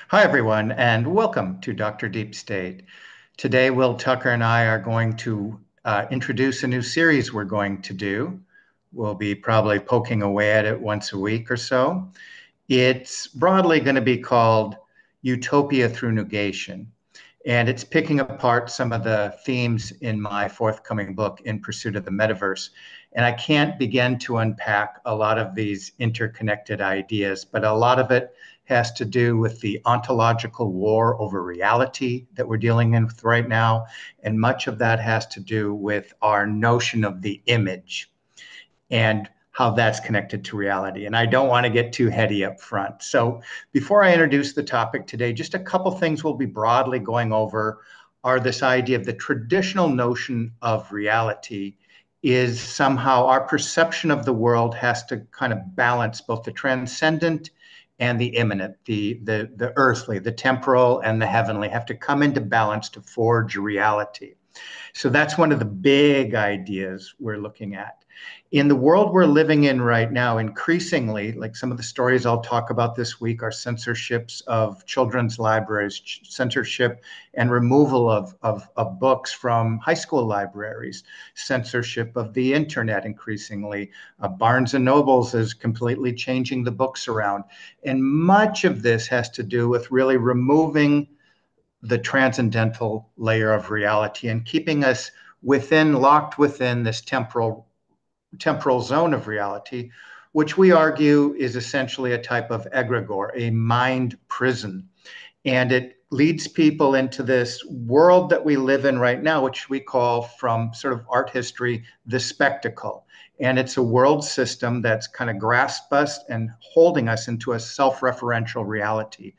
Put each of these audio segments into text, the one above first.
Hi, everyone, and welcome to Dr. Deep State. Today, Will Tucker and I are going to introduce a new series we're going to do. We'll be probably poking away at it once a week or so. It's broadly going to be called Utopia through Negation, and it's picking apart some of the themes in my forthcoming book, In Pursuit of the Metaverse. And I can't begin to unpack a lot of these interconnected ideas, but a lot of it has to do with the ontological war over reality that we're dealing with right now. And much of that has to do with our notion of the image and how that's connected to reality. And I don't want to get too heady up front. So before I introduce the topic today, just a couple things we'll be broadly going over are this idea of the traditional notion of reality is somehow our perception of the world has to kind of balance both the transcendent and the immanent, the earthly, the temporal, and the heavenly have to come into balance to forge reality. So that's one of the big ideas we're looking at. In the world we're living in right now, increasingly, like some of the stories I'll talk about this week are censorships of children's libraries, censorship and removal of books from high school libraries, censorship of the internet increasingly. Barnes and Nobles is completely changing the books around. And much of this has to do with really removing the transcendental layer of reality and keeping us locked within this temporal zone of reality, which we argue is essentially a type of egregore, a mind prison. And it leads people into this world that we live in right now, which we call, from sort of art history, the spectacle. And it's a world system that's kind of grasped us and holding us into a self-referential reality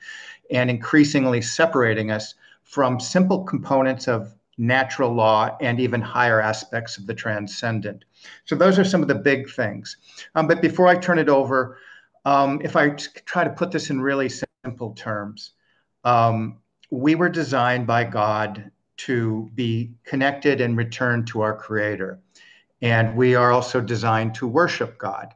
and increasingly separating us from simple components of natural law and even higher aspects of the transcendent. So those are some of the big things. But before I turn it over, if I try to put this in really simple terms, we were designed by God to be connected and return to our Creator. And we are also designed to worship God.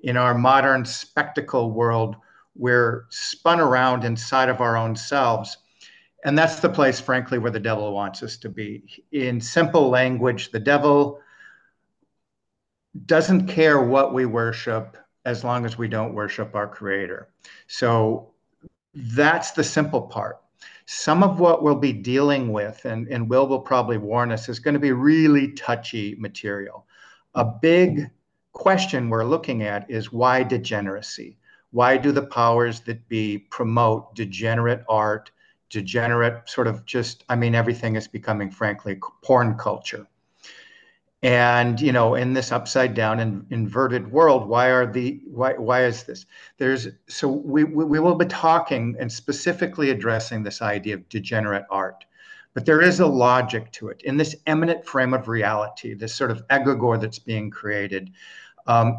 In our modern spectacle world, we're spun around inside of our own selves. And that's the place, frankly, where the devil wants us to be. In simple language, the devil doesn't care what we worship as long as we don't worship our Creator. So that's the simple part. Some of what we'll be dealing with, and Will probably warn us, is going to be really touchy material. A big question we're looking at is why degeneracy? Why do the powers that be promote degenerate art, degenerate sort of just, I mean, everything is becoming, frankly, porn culture. And, you know, in this upside down and inverted world, why is this? So we will be talking and specifically addressing this idea of degenerate art. But there is a logic to it. In this eminent frame of reality, this sort of egregore that's being created,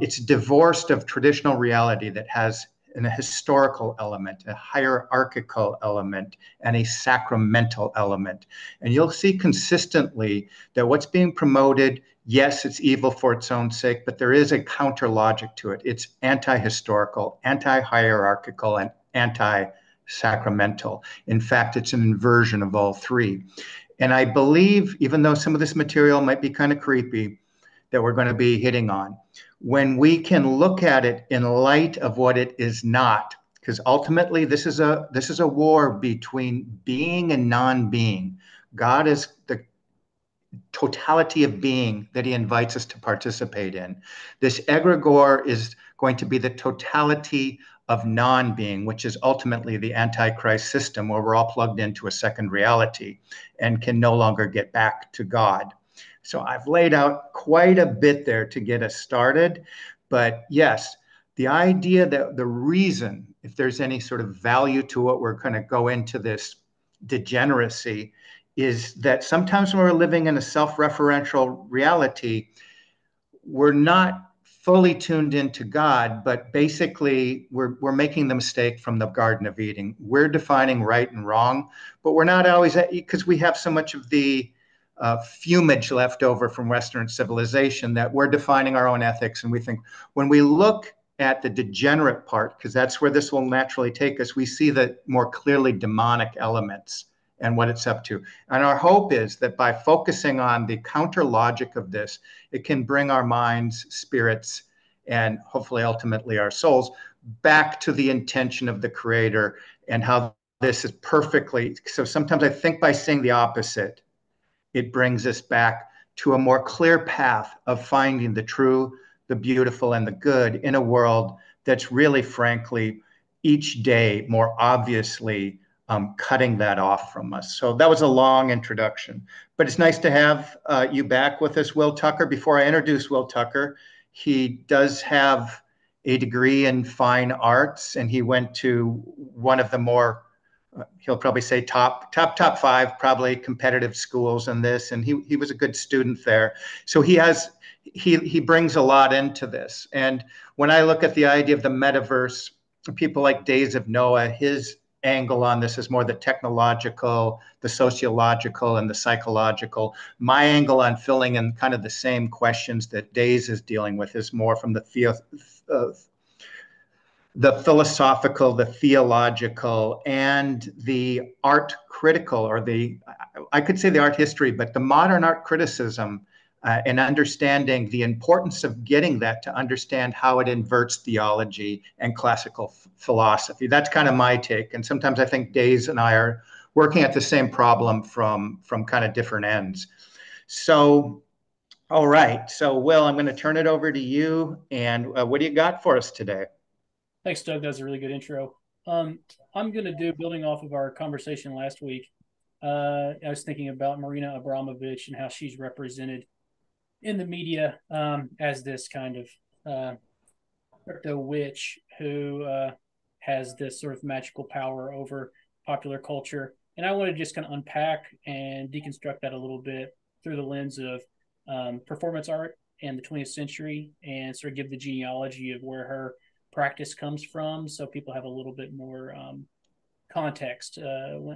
it's divorced of traditional reality that has a historical element, a hierarchical element, and a sacramental element. And you'll see consistently that what's being promoted, yes, it's evil for its own sake, but there is a counter logic to it. It's anti-historical, anti-hierarchical, and anti-sacramental. In fact, it's an inversion of all three. And I believe, even though some of this material might be kind of creepy, that we're going to be hitting on, when we can look at it in light of what it is not, because ultimately this is a war between being and non-being. God is the totality of being that he invites us to participate in. This egregore is going to be the totality of non-being, which is ultimately the Antichrist system, where we're all plugged into a second reality and can no longer get back to God. So I've laid out quite a bit there to get us started. But yes, the idea that the reason, if there's any sort of value to what we're going to go into this degeneracy, is that sometimes when we're living in a self-referential reality, we're not fully tuned into God, but basically we're making the mistake from the Garden of Eden. We're defining right and wrong, but we're not always, because we have so much of the fumage left over from Western civilization, that we're defining our own ethics. And we think when we look at the degenerate part, because that's where this will naturally take us, we see the more clearly demonic elements and what it's up to. And our hope is that by focusing on the counter logic of this, it can bring our minds, spirits, and hopefully ultimately our souls back to the intention of the Creator and how this is perfectly. So sometimes I think by saying the opposite, it brings us back to a more clear path of finding the true, the beautiful, and the good in a world that's really, frankly, each day more obviously cutting that off from us. So that was a long introduction, but it's nice to have you back with us, Will Tucker. Before I introduce Will Tucker, he does have a degree in fine arts, and he went to one of the more he'll probably say top five probably competitive schools in this, and he was a good student there. So he brings a lot into this. And when I look at the idea of the metaverse, people like Days of Noah, his angle on this is more the technological, the sociological, and the psychological. My angle on filling in kind of the same questions that Days is dealing with is more from the philosophical, the theological, and the art critical, or I could say the art history, but the modern art criticism and understanding the importance of getting that to understand how it inverts theology and classical philosophy. That's kind of my take. And sometimes I think Days and I are working at the same problem from kind of different ends. So, all right. So, Will, I'm going to turn it over to you. And what do you got for us today? Thanks, Doug. That was a really good intro. I'm going to do, building off of our conversation last week, I was thinking about Marina Abramovic and how she's represented in the media as this kind of crypto witch who has this sort of magical power over popular culture. And I want to just kind of unpack and deconstruct that a little bit through the lens of performance art and the 20th century, and sort of give the genealogy of where her practice comes from, so people have a little bit more context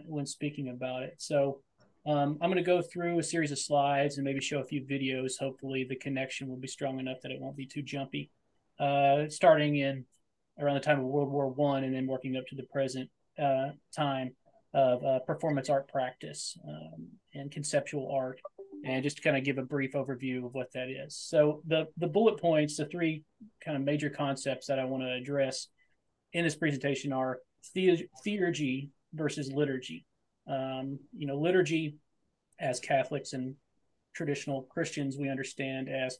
when speaking about it. So I'm going to go through a series of slides and maybe show a few videos. Hopefully the connection will be strong enough that it won't be too jumpy. Starting in around the time of World War I and then working up to the present time of performance art practice and conceptual art, and just to kind of give a brief overview of what that is. So the bullet points, the three kind of major concepts that I want to address in this presentation are theurgy versus liturgy. Liturgy, as Catholics and traditional Christians, we understand as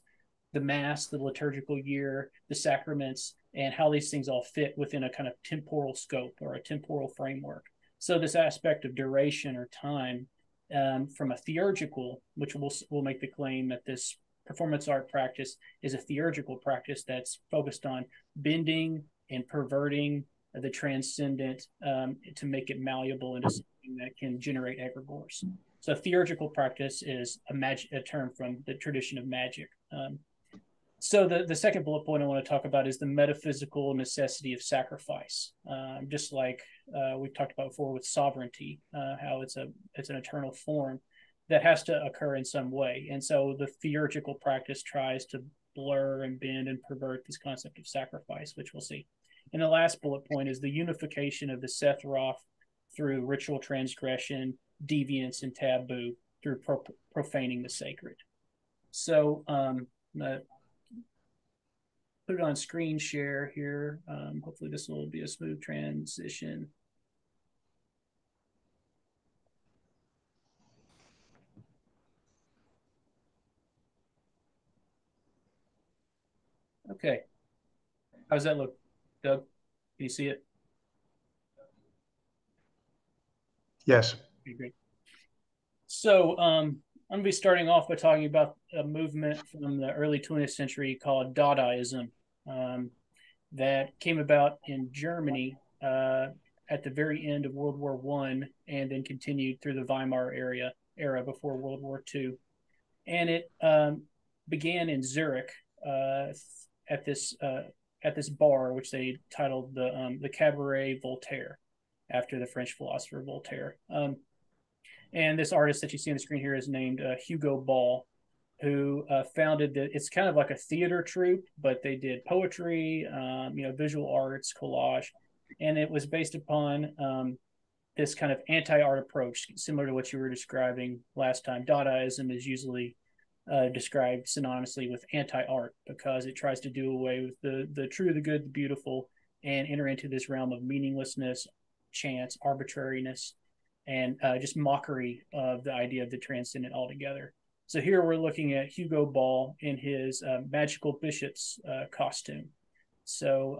the Mass, the liturgical year, the sacraments, and how these things all fit within a kind of temporal scope or a temporal framework. So this aspect of duration or time, from a theurgical, which will make the claim that this performance art practice is a theurgical practice that's focused on bending and perverting the transcendent to make it malleable into something that can generate egregores. So theurgical practice is a term from the tradition of magic. So the second bullet point I want to talk about is the metaphysical necessity of sacrifice. Just like we've talked about before with sovereignty, how it's an eternal form that has to occur in some way. And so the theurgical practice tries to blur and bend and pervert this concept of sacrifice, which we'll see. And the last bullet point is the unification of the Seth Roth through ritual transgression, deviance, and taboo through profaning the sacred. So put it on screen share here. Hopefully this will be a smooth transition. Okay. How does that look, Doug? Can you see it? Yes. Okay, great. So I'm going to be starting off by talking about a movement from the early 20th century called Dadaism that came about in Germany at the very end of World War I and then continued through the Weimar era before World War II. And it began in Zurich at this bar, which they titled the Cabaret Voltaire, after the French philosopher Voltaire. And this artist that you see on the screen here is named Hugo Ball. who founded it's kind of like a theater troupe, but they did poetry, visual arts, collage, and it was based upon this kind of anti-art approach, similar to what you were describing last time. Dadaism is usually described synonymously with anti-art because it tries to do away with the true, the good, the beautiful, and enter into this realm of meaninglessness, chance, arbitrariness, and just mockery of the idea of the transcendent altogether. So here we're looking at Hugo Ball in his magical bishop's costume. So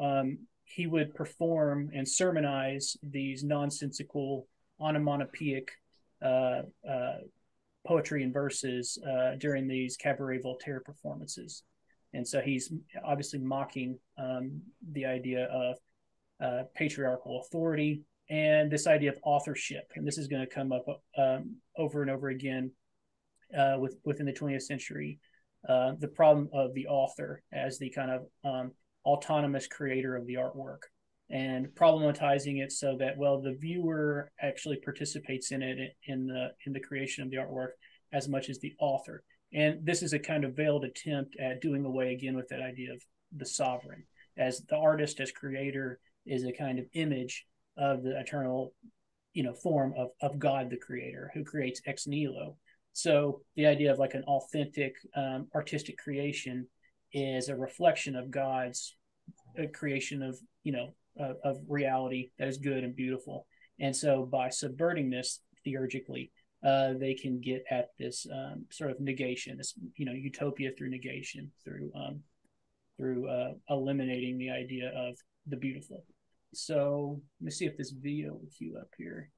he would perform and sermonize these nonsensical, onomatopoeic poetry and verses during these cabaret Voltaire performances. And so he's obviously mocking the idea of patriarchal authority and this idea of authorship. And this is going to come up over and over again within the 20th century. The problem of the author as the kind of autonomous creator of the artwork, and problematizing it so that, well, the viewer actually participates in it in the creation of the artwork as much as the author. And this is a kind of veiled attempt at doing away again with that idea of the sovereign, as the artist as creator is a kind of image of the eternal, form of God the creator, who creates ex nihilo. So the idea of like an authentic artistic creation is a reflection of God's creation of of reality that is good and beautiful. And so by subverting this theurgically, they can get at this sort of negation, this utopia through negation, through eliminating the idea of the beautiful. So let me see if this video will queue up here.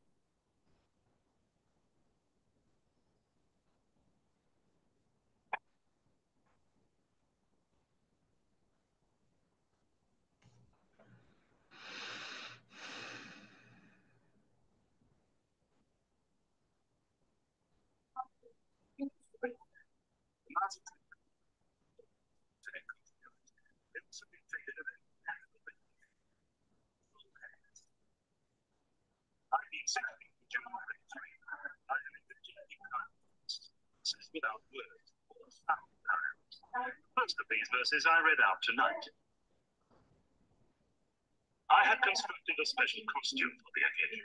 Without words or sound parables. Most of these verses I read out tonight. I had constructed a special costume for the occasion.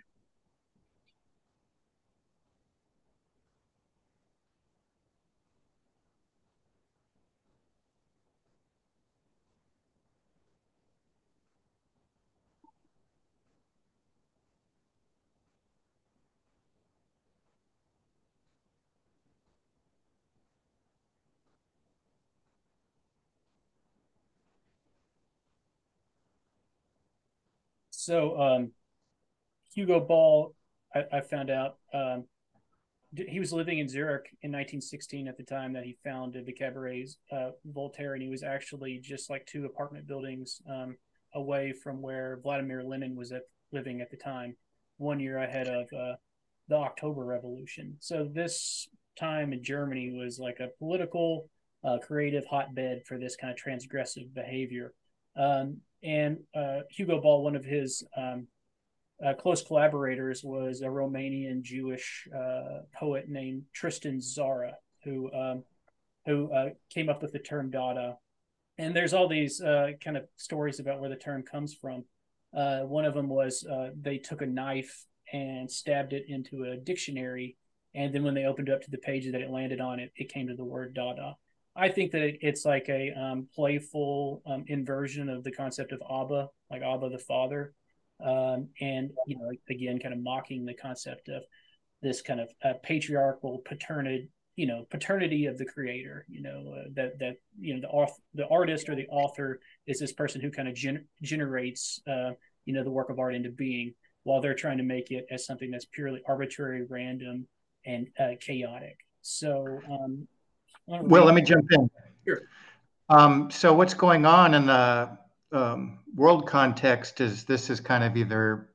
So Hugo Ball, I found out he was living in Zurich in 1916 at the time that he founded the cabarets Voltaire, and he was actually just like 2 apartment buildings away from where Vladimir Lenin was living at the time, 1 year ahead of the October Revolution. So this time in Germany was like a political, creative hotbed for this kind of transgressive behavior. And Hugo Ball, one of his close collaborators, was a Romanian Jewish poet named Tristan Tzara, who came up with the term Dada. And there's all these kind of stories about where the term comes from. One of them was they took a knife and stabbed it into a dictionary, and then when they opened it up to the page that it landed on, it came to the word Dada. I think that it's like a playful inversion of the concept of Abba, like Abba the Father, and again, kind of mocking the concept of this kind of patriarchal paternity of the creator. That the artist or the author is this person who kind of generates the work of art into being, while they're trying to make it as something that's purely arbitrary, random, and chaotic. So well, let me jump in. Sure. So what's going on in the world context is this is kind of either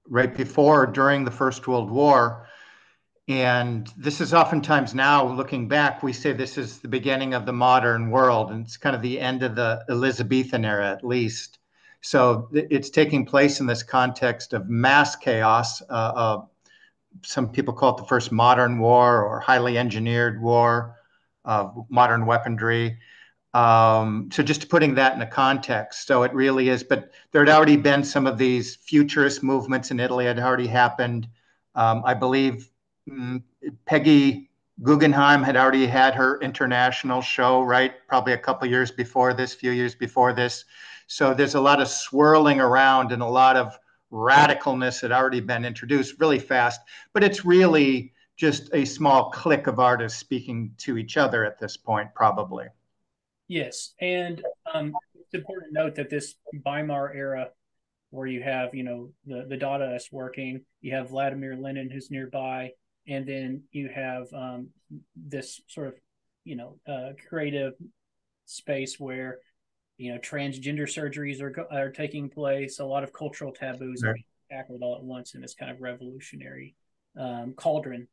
right before or during the First World War. And this is oftentimes, now looking back, we say this is the beginning of the modern world, and it's kind of the end of the Elizabethan era, at least. So it's taking place in this context of mass chaos, some people call it the first modern war or highly engineered war of modern weaponry. So just putting that in a context. So it really is, but there had already been some of these futurist movements in Italy had already happened. I believe Peggy Guggenheim had already had her international show, right? Probably a couple years before this, few years before this. So there's a lot of swirling around and a lot of radicalness had already been introduced really fast, but it's really just a small clique of artists speaking to each other at this point, probably. Yes, and it's important to note that this Weimar era, where you have the Dadaists working, you have Vladimir Lenin who's nearby, and then you have this sort of creative space where transgender surgeries are taking place. A lot of cultural taboos are being tackled all at once in this kind of revolutionary cauldron.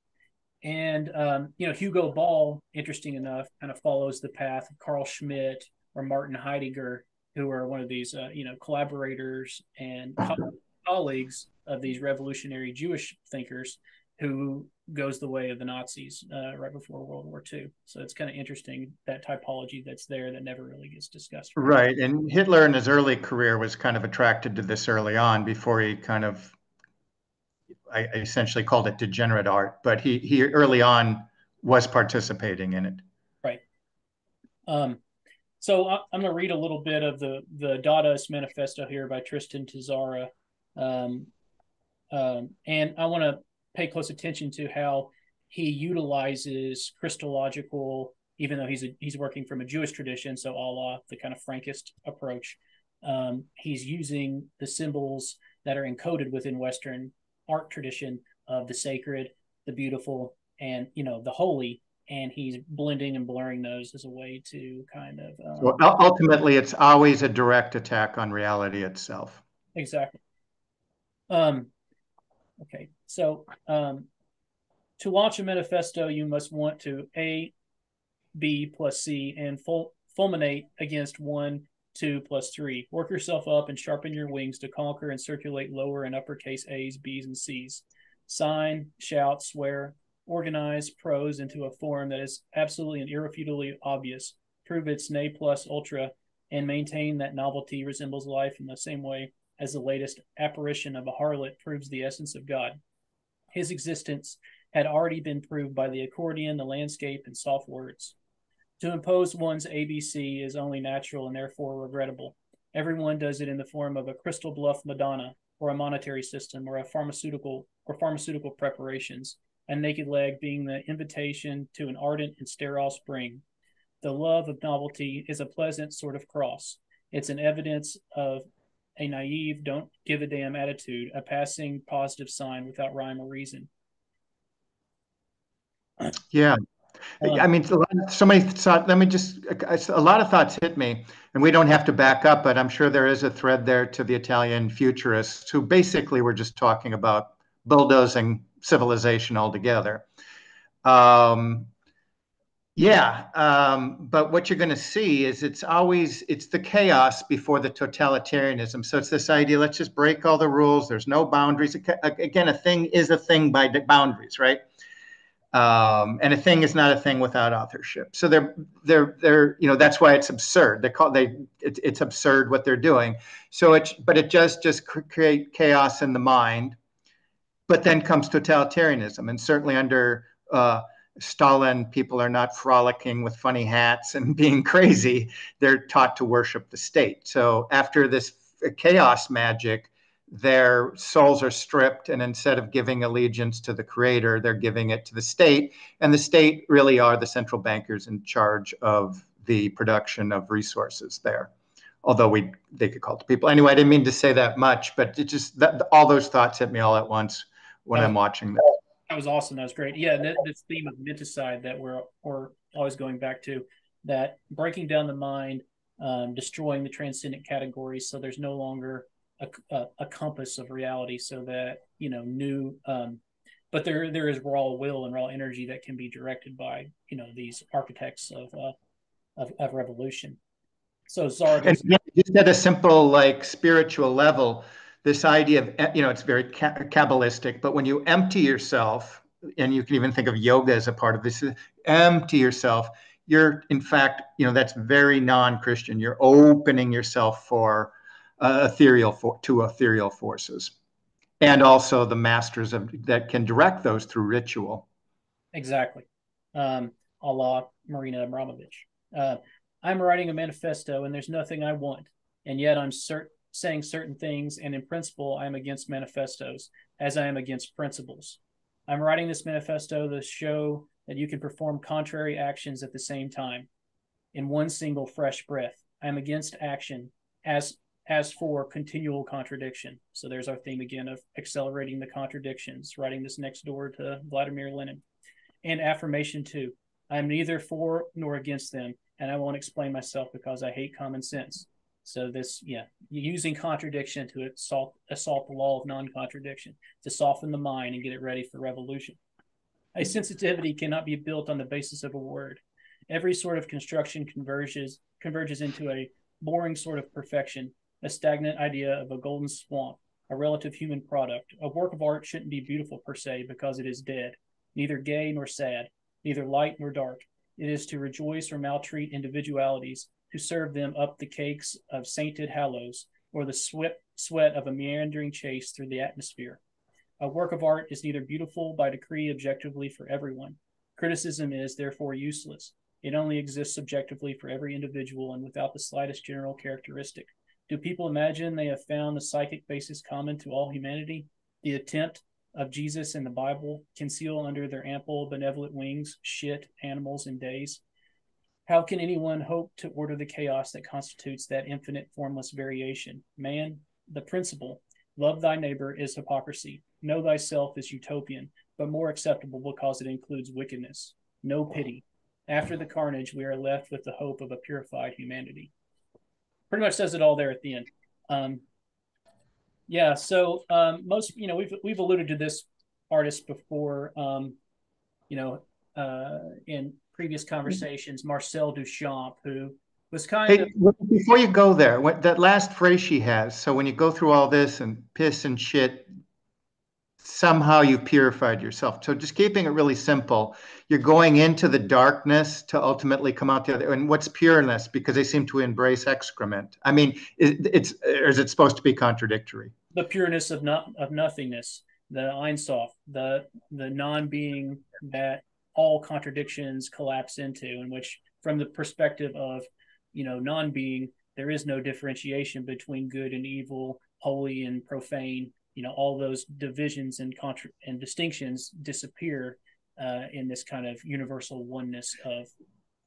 And Hugo Ball, interesting enough, kind of follows the path of Carl Schmitt or Martin Heidegger, who are one of these collaborators and colleagues of these revolutionary Jewish thinkers, who goes the way of the Nazis right before World War II. So it's kind of interesting, that typology that's there that never really gets discussed. Right. And Hitler in his early career was kind of attracted to this early on before he kind of, I essentially called it degenerate art, but he early on was participating in it. Right. So I'm going to read a little bit of the Dadaist Manifesto here by Tristan Tzara. And I want to pay close attention to how he utilizes Christological, even though he's working from a Jewish tradition, so a la the kind of Frankist approach. He's using the symbols that are encoded within Western art tradition of the sacred, the beautiful, and the holy, and he's blending and blurring those as a way to kind of so ultimately it's always a direct attack on reality itself. Exactly. Okay, so to launch a manifesto, you must want to A, B plus C, and fulminate against 1, 2 plus 3. Work yourself up and sharpen your wings to conquer and circulate lower and uppercase A's, B's, and C's. Sign, shout, swear, organize prose into a form that is absolutely and irrefutably obvious. Prove its ne plus ultra, and maintain that novelty resembles life in the same way as the latest apparition of a harlot proves the essence of God. His existence had already been proved by the accordion, the landscape, and soft words. To impose one's ABC is only natural and therefore regrettable. Everyone does it in the form of a crystal bluff Madonna, or a monetary system, or pharmaceutical preparations, and naked leg being the invitation to an ardent and sterile spring. The love of novelty is a pleasant sort of cross. It's an evidence of a naive, don't give a damn attitude, a passing positive sign without rhyme or reason. Yeah. I mean, so many thoughts. Let me just, a lot of thoughts hit me, and we don't have to back up, but I'm sure there is a thread there to the Italian futurists who basically were just talking about bulldozing civilization altogether. But what you're going to see is it's the chaos before the totalitarianism. So it's this idea, let's just break all the rules. There's no boundaries. Again, a thing is a thing by boundaries, right? And a thing is not a thing without authorship. So they're that's why it's absurd. It's absurd what they're doing. So it just create chaos in the mind. But then comes totalitarianism, and certainly under Stalin, people are not frolicking with funny hats and being crazy. They're taught to worship the state. So after this chaos magic, their souls are stripped, and instead of giving allegiance to the creator, they're giving it to the state. And the state really are the central bankers in charge of the production of resources there. Although they could call it the people. Anyway, I didn't mean to say that much, but it just all those thoughts hit me all at once when I'm watching this. That was awesome. That was great. Yeah, this theme of menticide that we're always going back to, that breaking down the mind, destroying the transcendent categories, so there's no longer a compass of reality, so that but there is raw will and raw energy that can be directed by these architects of revolution. So Zara, just at a simple spiritual level, this idea of, it's very Kabbalistic, but when you empty yourself, and you can even think of yoga as a part of this, empty yourself, you're in fact, that's very non-Christian. You're opening yourself for ethereal forces, and also the masters that can direct those through ritual. Exactly. A la Marina Abramovic. I'm writing a manifesto and there's nothing I want. And yet I'm saying certain things. And in principle, I'm against manifestos as I am against principles. I'm writing this manifesto to show that you can perform contrary actions at the same time in one single fresh breath. I'm against action as for continual contradiction. So there's our theme again of accelerating the contradictions, writing this next door to Vladimir Lenin. And affirmation too. I'm neither for nor against them, and I won't explain myself because I hate common sense. So this, using contradiction to assault the law of non-contradiction, to soften the mind and get it ready for revolution. A sensitivity cannot be built on the basis of a word. Every sort of construction converges into a boring sort of perfection, a stagnant idea of a golden swamp, a relative human product. A work of art shouldn't be beautiful per se because it is dead, neither gay nor sad, neither light nor dark. It is to rejoice or maltreat individualities, to serve them up the cakes of sainted hallows, or the sweat of a meandering chase through the atmosphere. A work of art is neither beautiful by decree objectively for everyone. Criticism is therefore useless. It only exists subjectively for every individual and without the slightest general characteristic. Do people imagine they have found the psychic basis common to all humanity? The attempt of Jesus and the Bible conceal under their ample benevolent wings shit, animals, and days? How can anyone hope to order the chaos that constitutes that infinite formless variation? Man, the principle, love thy neighbor, is hypocrisy. Know thyself is utopian, but more acceptable because it includes wickedness. No pity. After the carnage, we are left with the hope of a purified humanity. Pretty much says it all there at the end. Most, we've alluded to this artist before, in previous conversations, Marcel Duchamp, who was before you go there, that last phrase she has, so when you go through all this and piss and shit, somehow you purified yourself. So just keeping it really simple, you're going into the darkness to ultimately come out the other. And what's pureness? Because they seem to embrace excrement. I mean, is it supposed to be contradictory? The pureness of nothingness, the Ein Sof, the non-being that all contradictions collapse into, in which, from the perspective of, non-being, there is no differentiation between good and evil, holy and profane. All those divisions and distinctions disappear in this kind of universal oneness of.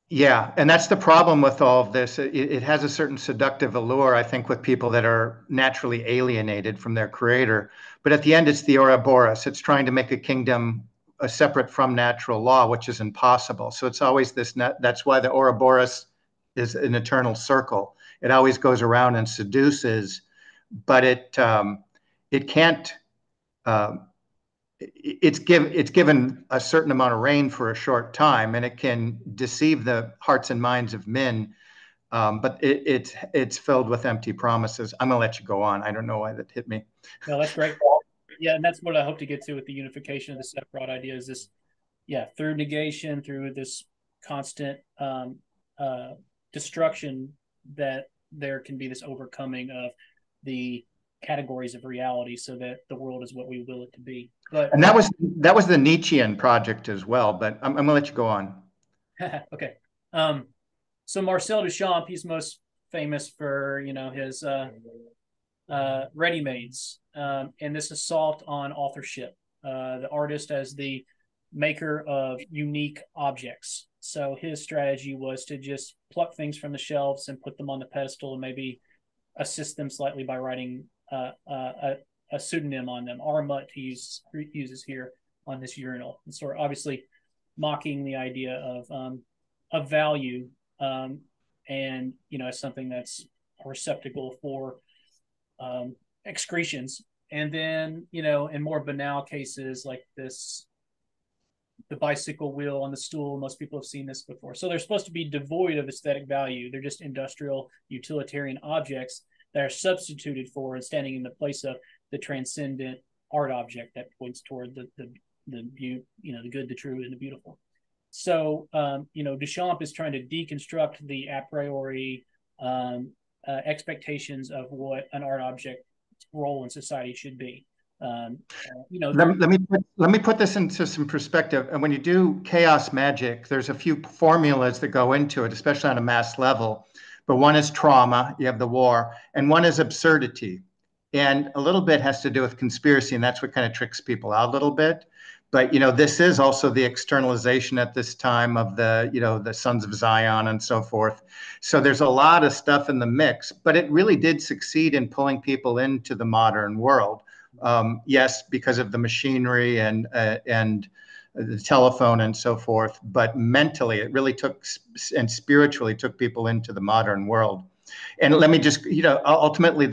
Yeah, and that's the problem with all of this. It has a certain seductive allure, I think, with people that are naturally alienated from their creator. But at the end, it's the Ouroboros. It's trying to make a kingdom separate from natural law, which is impossible. So it's always this. That's why the Ouroboros is an eternal circle. It always goes around and seduces, but it can't. It's given a certain amount of rain for a short time, and it can deceive the hearts and minds of men. But it's filled with empty promises. I'm gonna let you go on. I don't know why that hit me. No, that's great. Yeah, and that's what I hope to get to with the unification of the separate idea is this. Yeah, through negation, through this constant destruction, that there can be this overcoming of the categories of reality so that the world is what we will it to be. And that was the Nietzschean project as well, but I'm gonna let you go on. Okay. So Marcel Duchamp, he's most famous for, his ready-mades and this assault on authorship, the artist as the maker of unique objects. So his strategy was to just pluck things from the shelves and put them on the pedestal and maybe assist them slightly by writing a pseudonym on them. Armut he uses here on this urinal. And so obviously mocking the idea of value and, as something that's a receptacle for excretions. And then, in more banal cases like this, the bicycle wheel on the stool, most people have seen this before. So they're supposed to be devoid of aesthetic value. They're just industrial utilitarian objects that are substituted for and standing in the place of the transcendent art object that points toward the good, the true, and the beautiful. So, Duchamp is trying to deconstruct the a priori expectations of what an art object's role in society should be. Let me put this into some perspective. And when you do chaos magic, there's a few formulas that go into it, especially on a mass level. But one is trauma, you have the war, and one is absurdity. And a little bit has to do with conspiracy, and that's what kind of tricks people out a little bit. But this is also the externalization at this time of the Sons of Zion and so forth. So there's a lot of stuff in the mix, but it really did succeed in pulling people into the modern world. Yes, because of the machinery and the telephone and so forth, but mentally it really took and spiritually took people into the modern world. And let me just, ultimately,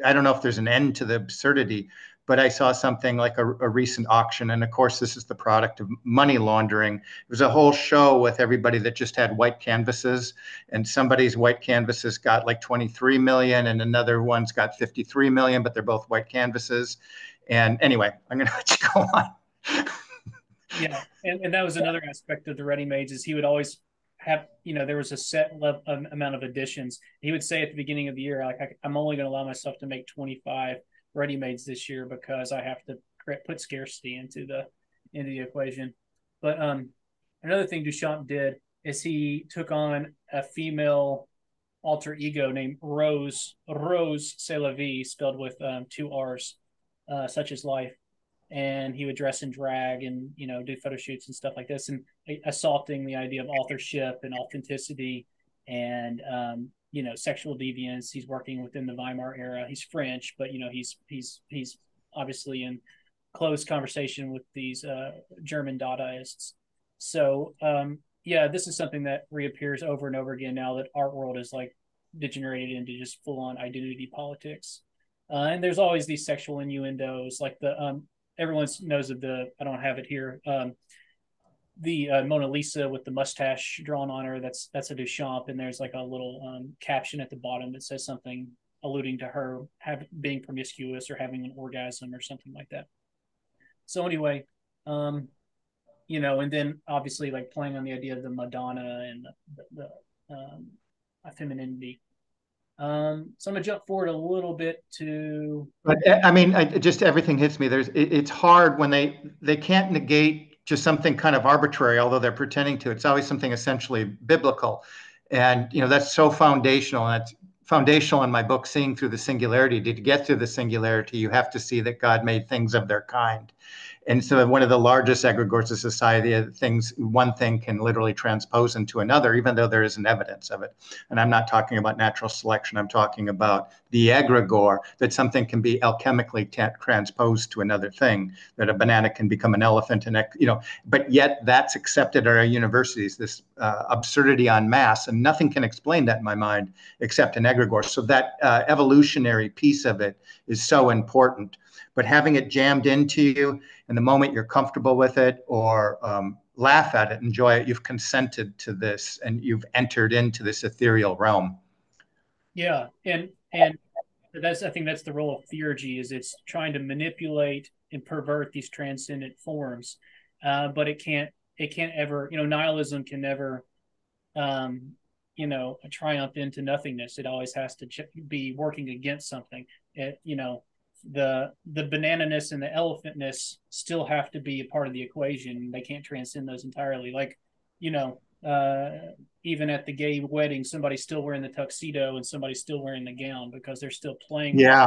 I don't know if there's an end to the absurdity, but I saw something like a recent auction. And of course, this is the product of money laundering. It was a whole show with everybody that just had white canvases, and somebody's white canvases got like 23 million and another one's got 53 million, but they're both white canvases. And anyway, I'm going to let you go on. Yeah. And that was another aspect of the ready-mades is he would always have, there was a set amount of editions. He would say at the beginning of the year, like, I'm only going to allow myself to make 25 ready-mades this year because I have to put scarcity into the equation. But another thing Duchamp did is he took on a female alter ego named Rose C'est la vie, spelled with 2 R's, such as life. And he would dress in drag and do photo shoots and stuff like this, and assaulting the idea of authorship and authenticity and sexual deviance. He's working within the Weimar era. He's French, but he's obviously in close conversation with these German Dadaists. So this is something that reappears over and over again now that art world is like degenerated into just full on identity politics. And there's always these sexual innuendos, like the everyone knows of I don't have it here, the Mona Lisa with the mustache drawn on her. That's a Duchamp, and there's like a little caption at the bottom that says something alluding to her being promiscuous or having an orgasm or something like that. So anyway, and then obviously like playing on the idea of the Madonna and the femininity. So I'm gonna jump forward a little bit to. But I mean, just everything hits me. It's hard when they can't negate just something kind of arbitrary, although they're pretending to. It's always something essentially biblical, and that's so foundational. And that's foundational in my book, Seeing Through the Singularity. To get through the singularity, you have to see that God made things of their kind. And so one of the largest egregores of society, one thing can literally transpose into another, even though there isn't evidence of it. And I'm not talking about natural selection. I'm talking about the egregore, that something can be alchemically transposed to another thing, that a banana can become an elephant, and but yet that's accepted at our universities, this absurdity en masse, and nothing can explain that in my mind except an egregore. So that evolutionary piece of it is so important. But having it jammed into you, and the moment you're comfortable with it or laugh at it, enjoy it, you've consented to this and you've entered into this ethereal realm. Yeah, and I think that's the role of theurgy, is it's trying to manipulate and pervert these transcendent forms, but it can't ever, nihilism can never triumph into nothingness. It always has to be working against something. The banananess and the elephantness still have to be a part of the equation. They can't transcend those entirely. Like, even at the gay wedding, somebody's still wearing the tuxedo and somebody's still wearing the gown because they're still playing. Yeah.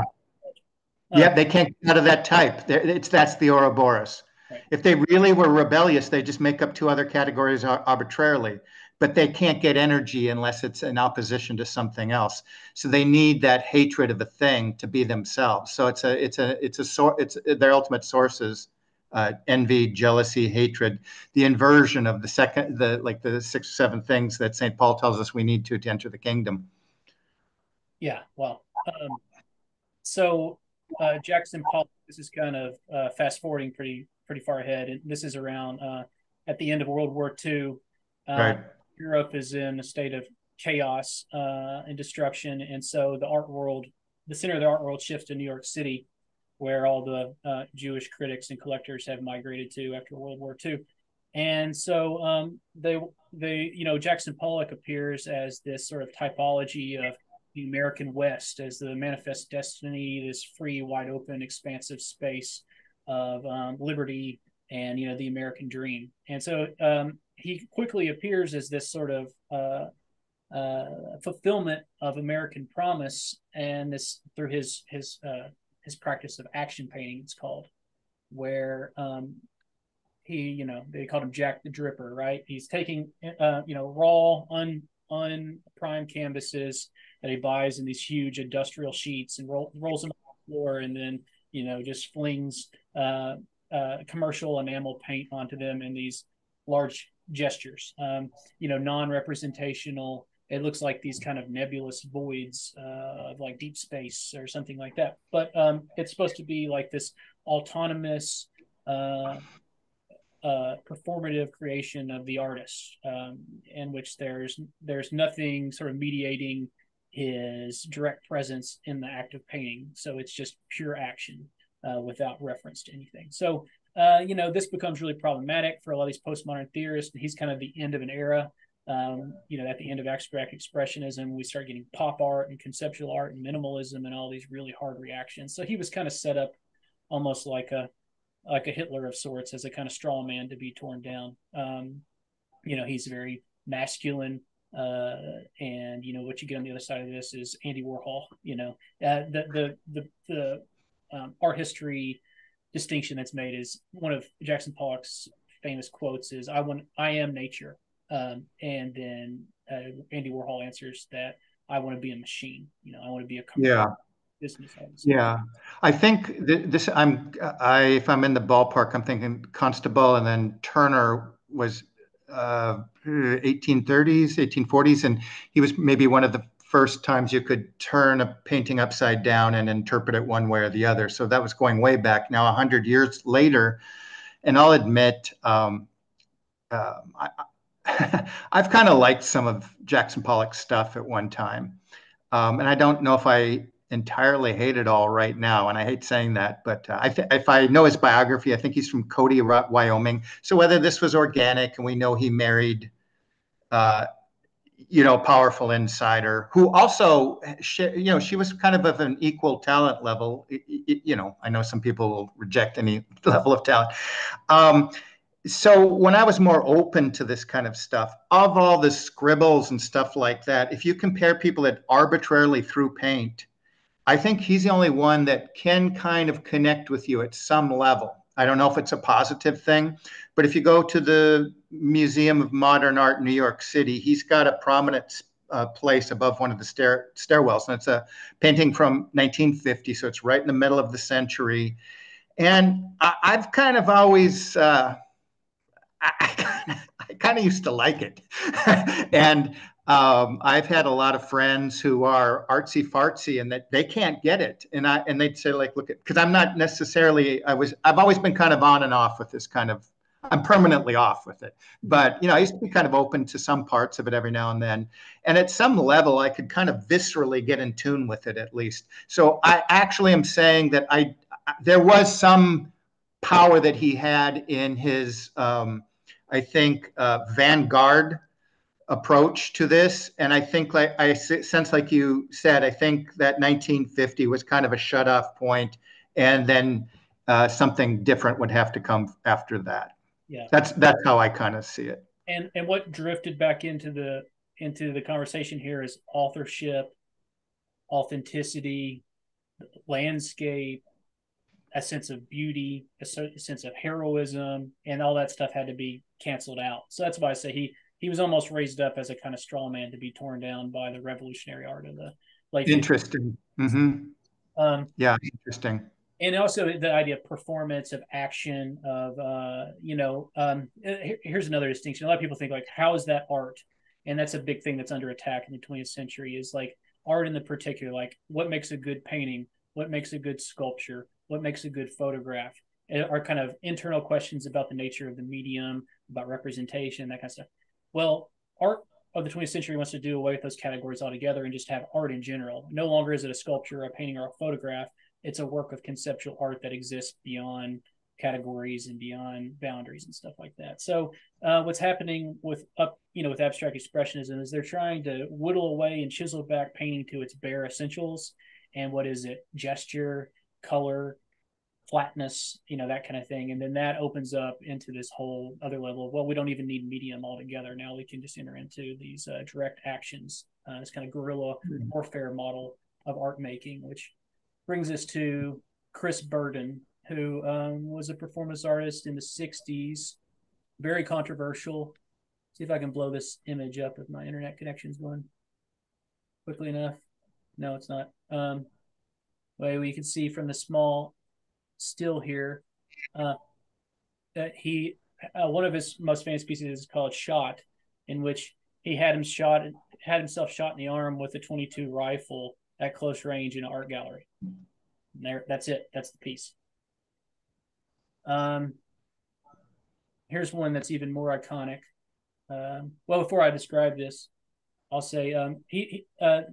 They can't get out of that type. That's the Ouroboros. Right. If they really were rebellious, they just make up 2 other categories arbitrarily. But they can't get energy unless it's in opposition to something else. So they need that hatred of a thing to be themselves. So it's their ultimate sources: envy, jealousy, hatred, the inversion of the 6 or 7 things that St. Paul tells us we need to enter the kingdom. Yeah, well, so Jackson Pollock, this is kind of fast forwarding pretty far ahead, and this is around at the end of World War II. Right. Europe is in a state of chaos and destruction. And so the center of the art world shifts to New York City, where all the Jewish critics and collectors have migrated to after World War II. And so Jackson Pollock appears as this sort of typology of the American West, as the manifest destiny, this free, wide open, expansive space of liberty and, the American dream. And so he quickly appears as this sort of fulfillment of American promise, and this through his practice of action painting, it's called, where they called him Jack the Dripper, right? He's taking raw, unprimed canvases that he buys in these huge industrial sheets and rolls them on the floor, and then just flings commercial enamel paint onto them in these large gestures, non-representational. It looks like these kind of nebulous voids of like deep space or something like that. But it's supposed to be like this autonomous, performative creation of the artist, in which there's nothing sort of mediating his direct presence in the act of painting. So it's just pure action without reference to anything. So this becomes really problematic for a lot of these postmodern theorists. And he's kind of the end of an era. At the end of abstract expressionism, we start getting pop art and conceptual art and minimalism and all these really hard reactions. So he was kind of set up almost like a Hitler of sorts, as a kind of straw man to be torn down. He's very masculine, and what you get on the other side of this is Andy Warhol. The art history distinction that's made is one of Jackson Pollock's famous quotes is I am nature. And then Andy Warhol answers that I want to be a machine. I want to be a commercial business. Yeah, I think this. If I'm in the ballpark, I'm thinking Constable, and then Turner was 1830s, 1840s, and he was maybe one of the first times you could turn a painting upside down and interpret it one way or the other. So that was going way back. Now, 100 years later, and I'll admit, I've kind of liked some of Jackson Pollock's stuff at one time. And I don't know if I entirely hate it all right now. And I hate saying that, but if I know his biography, I think he's from Cody, Wyoming. So whether this was organic, and we know he married, powerful insider who also, she was kind of an equal talent level. I know some people will reject any level of talent. So when I was more open to this kind of stuff, of all the scribbles and stuff like that, if you compare people that arbitrarily threw paint, I think he's the only one that can kind of connect with you at some level. I don't know if it's a positive thing, but if you go to the Museum of Modern Art in New York City, he's got a prominent place above one of the stairwells. And it's a painting from 1950, so it's right in the middle of the century. And I've kind of always... I kind of used to like it. And I've had a lot of friends who are artsy fartsy and that they can't get it. And they'd say, like, look at, because I'm not necessarily, I've always been kind of on and off with this kind of, I'm permanently off with it. But, I used to be kind of open to some parts of it every now and then. And at some level, I could kind of viscerally get in tune with it, at least. So I actually am saying that there was some power that he had in his, I think, vanguard approach to this. And I think, like I sense, like you said, I think that 1950 was kind of a shut off point, and then something different would have to come after that. Yeah, that's how I kind of see it. And what drifted back into the conversation here is authorship, authenticity, landscape, a sense of beauty, a sense of heroism, and all that stuff had to be canceled out. So that's why I say he was almost raised up as a kind of straw man to be torn down by the revolutionary art of the late. Interesting. Mm-hmm. Yeah, interesting. And also the idea of performance, of action, of here's another distinction. A lot of people think, like, how is that art? And that's a big thing that's under attack in the 20th century, is like art in the particular, like what makes a good painting, what makes a good sculpture, what makes a good photograph, are kind of internal questions about the nature of the medium, about representation, that kind of stuff. Well, art of the 20th century wants to do away with those categories altogether and just have art in general. No longer is it a sculpture, a painting, or a photograph. It's a work of conceptual art that exists beyond categories and beyond boundaries and stuff like that. So what's happening with with abstract expressionism is they're trying to whittle away and chisel back painting to its bare essentials. And what is it? Gesture, color, flatness, that kind of thing. And then that opens up into this whole other level of, well, we don't even need medium altogether. Now we can just enter into these direct actions, this kind of guerrilla warfare model of art making, which brings us to Chris Burden, who was a performance artist in the 60s, very controversial. See if I can blow this image up if my internet connection's going quickly enough. No, it's not. Well, you can see from the small still here that he one of his most famous pieces is called Shot, in which he had himself shot in the arm with a .22 rifle at close range in an art gallery. That's it. That's the piece. Here's one that's even more iconic. Well, before I describe this, I'll say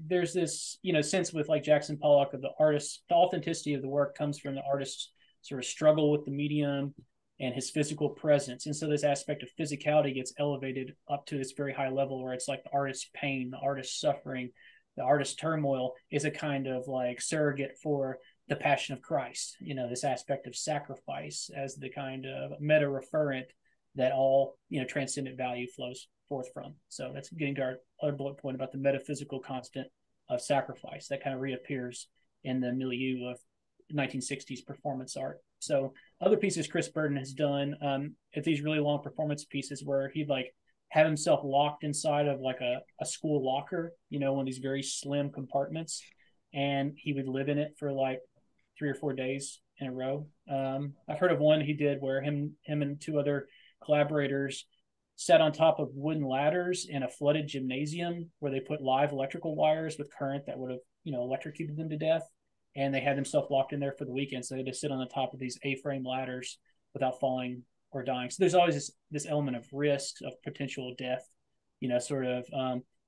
there's this sense with like Jackson Pollock of the artist, the authenticity of the work comes from the artist's sort of struggle with the medium and his physical presence, and so this aspect of physicality gets elevated up to this very high level where it's like the artist's pain, the artist's suffering, the artist's turmoil is a kind of like surrogate for the Passion of Christ. This aspect of sacrifice as the kind of meta referent that all transcendent value flows forth from. So that's getting to our other bullet point about the metaphysical constant of sacrifice that kind of reappears in the milieu of 1960s performance art. So other pieces Chris Burden has done at these really long performance pieces where he'd like have himself locked inside of like a school locker, one of these very slim compartments, and he would live in it for like 3 or 4 days in a row. I've heard of one he did where him and 2 other collaborators sat on top of wooden ladders in a flooded gymnasium where they put live electrical wires with current that would have electrocuted them to death, and they had themselves locked in there for the weekend, so they had to sit on the top of these A-frame ladders without falling or dying. So there's always this element of risk, of potential death, sort of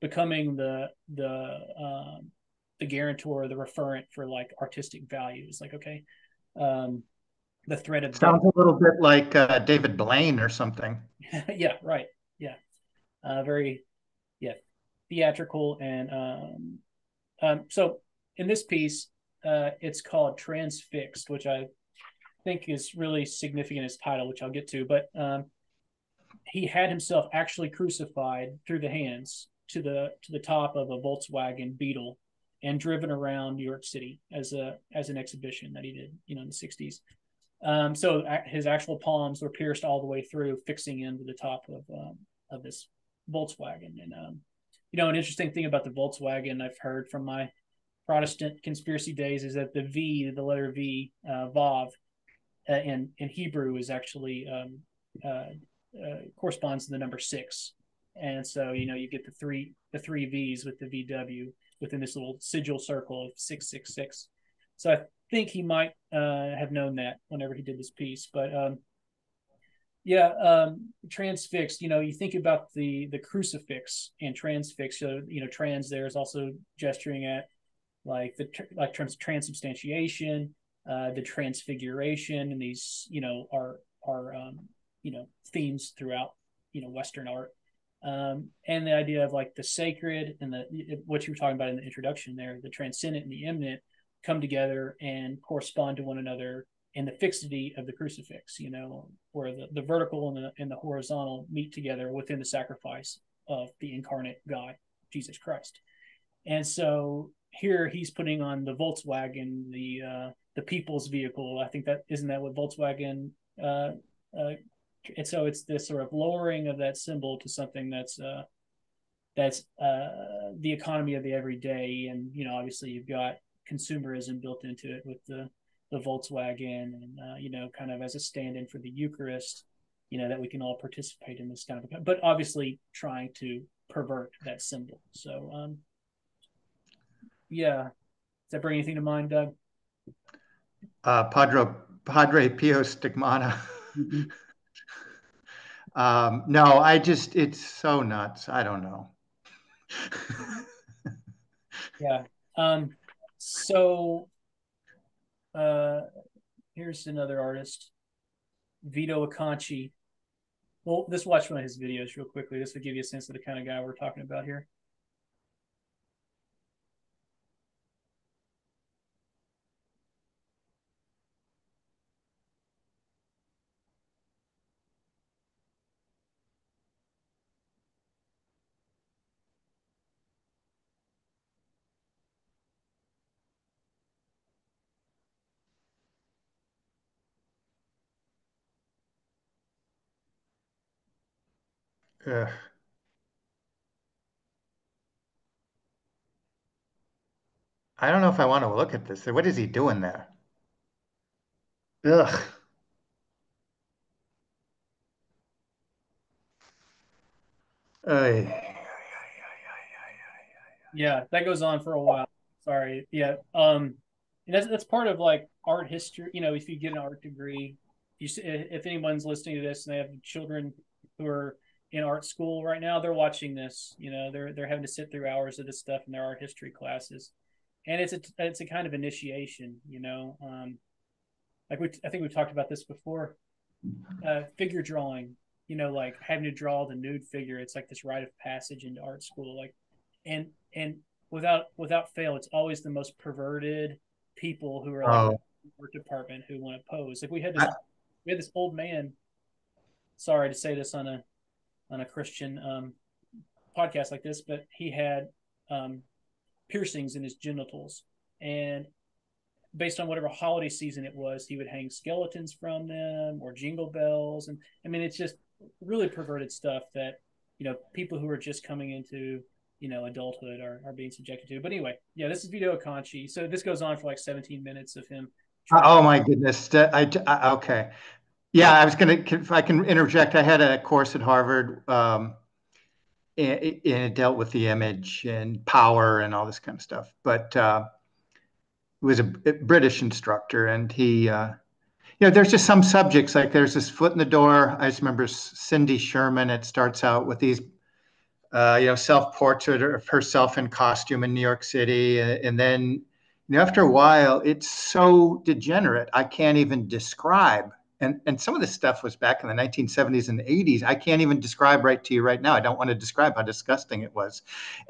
becoming the guarantor, the referent for like artistic values. Like, okay, the threat of sounds a little bit like David Blaine or something. Yeah, right. Yeah, very, theatrical. And so in this piece, it's called Transfixed, which I think is really significant as title, which I'll get to. But he had himself actually crucified through the hands to the top of a Volkswagen Beetle and driven around New York City as an exhibition that he did, in the 60s. So his actual palms were pierced all the way through, fixing into the top of this Volkswagen. And an interesting thing about the Volkswagen I've heard from my Protestant conspiracy days is that the letter V, Vav, in Hebrew is actually corresponds to the number 6, and so you get the three V's with the VW within this little sigil circle of 666. So I think he might have known that whenever he did this piece. But transfixed. You think about the crucifix and transfix. So trans there is also gesturing at like transubstantiation, the transfiguration, and these are themes throughout Western art, and the idea of like the sacred and what you were talking about in the introduction there, the transcendent and the immanent come together and correspond to one another in the fixity of the crucifix, where the vertical and the horizontal meet together within the sacrifice of the incarnate God, Jesus Christ. And so here he's putting on the Volkswagen, the people's vehicle. I think isn't that what Volkswagen and so it's this sort of lowering of that symbol to something that's the economy of the everyday. And obviously you've got consumerism built into it with the Volkswagen, and kind of as a stand-in for the Eucharist, that we can all participate in this kind of, but obviously trying to pervert that symbol. So does that bring anything to mind, Doug? Padre Pio Stigmata. Mm-hmm. No, it's so nuts. I don't know. Yeah. So uh, here's another artist, Vito Acconci. Well, let's watch one of his videos real quickly. This will give you a sense of the kind of guy we're talking about here. Ugh. I don't know if I want to look at this. What is he doing there? Ugh. Ay. Yeah, that goes on for a while. Sorry. Yeah. And that's part of like art history. You know, if you get an art degree, if anyone's listening to this and they have children who are in art school right now, they're watching this. You know, they're having to sit through hours of this stuff in their art history classes, and it's a kind of initiation. You know, I think we've talked about this before. Figure drawing. You know, like having to draw the nude figure. It's like this rite of passage into art school. Like, and without fail, it's always the most perverted people who are like Oh, art department who want to pose. Like I, we had this old man. Sorry to say this on a Christian podcast like this, but he had um, piercings in his genitals, and based on whatever holiday season it was, he would hang skeletons from them or jingle bells, and I mean it's just really perverted stuff that people who are just coming into adulthood are being subjected to. But anyway, yeah, this is Vito Acconci. So this goes on for like 17 minutes of him trying. oh my goodness. Okay. Yeah, I was going to, if I can interject, I had a course at Harvard, and it dealt with the image and power and all this kind of stuff. But it was a British instructor, and there's just some subjects like there's this foot in the door. I just remember Cindy Sherman. It starts out with these, self-portrait of herself in costume in New York City, and then, after a while, it's so degenerate I can't even describe. And some of this stuff was back in the 1970s and 80s. I can't even describe right to you right now. I don't want to describe how disgusting it was.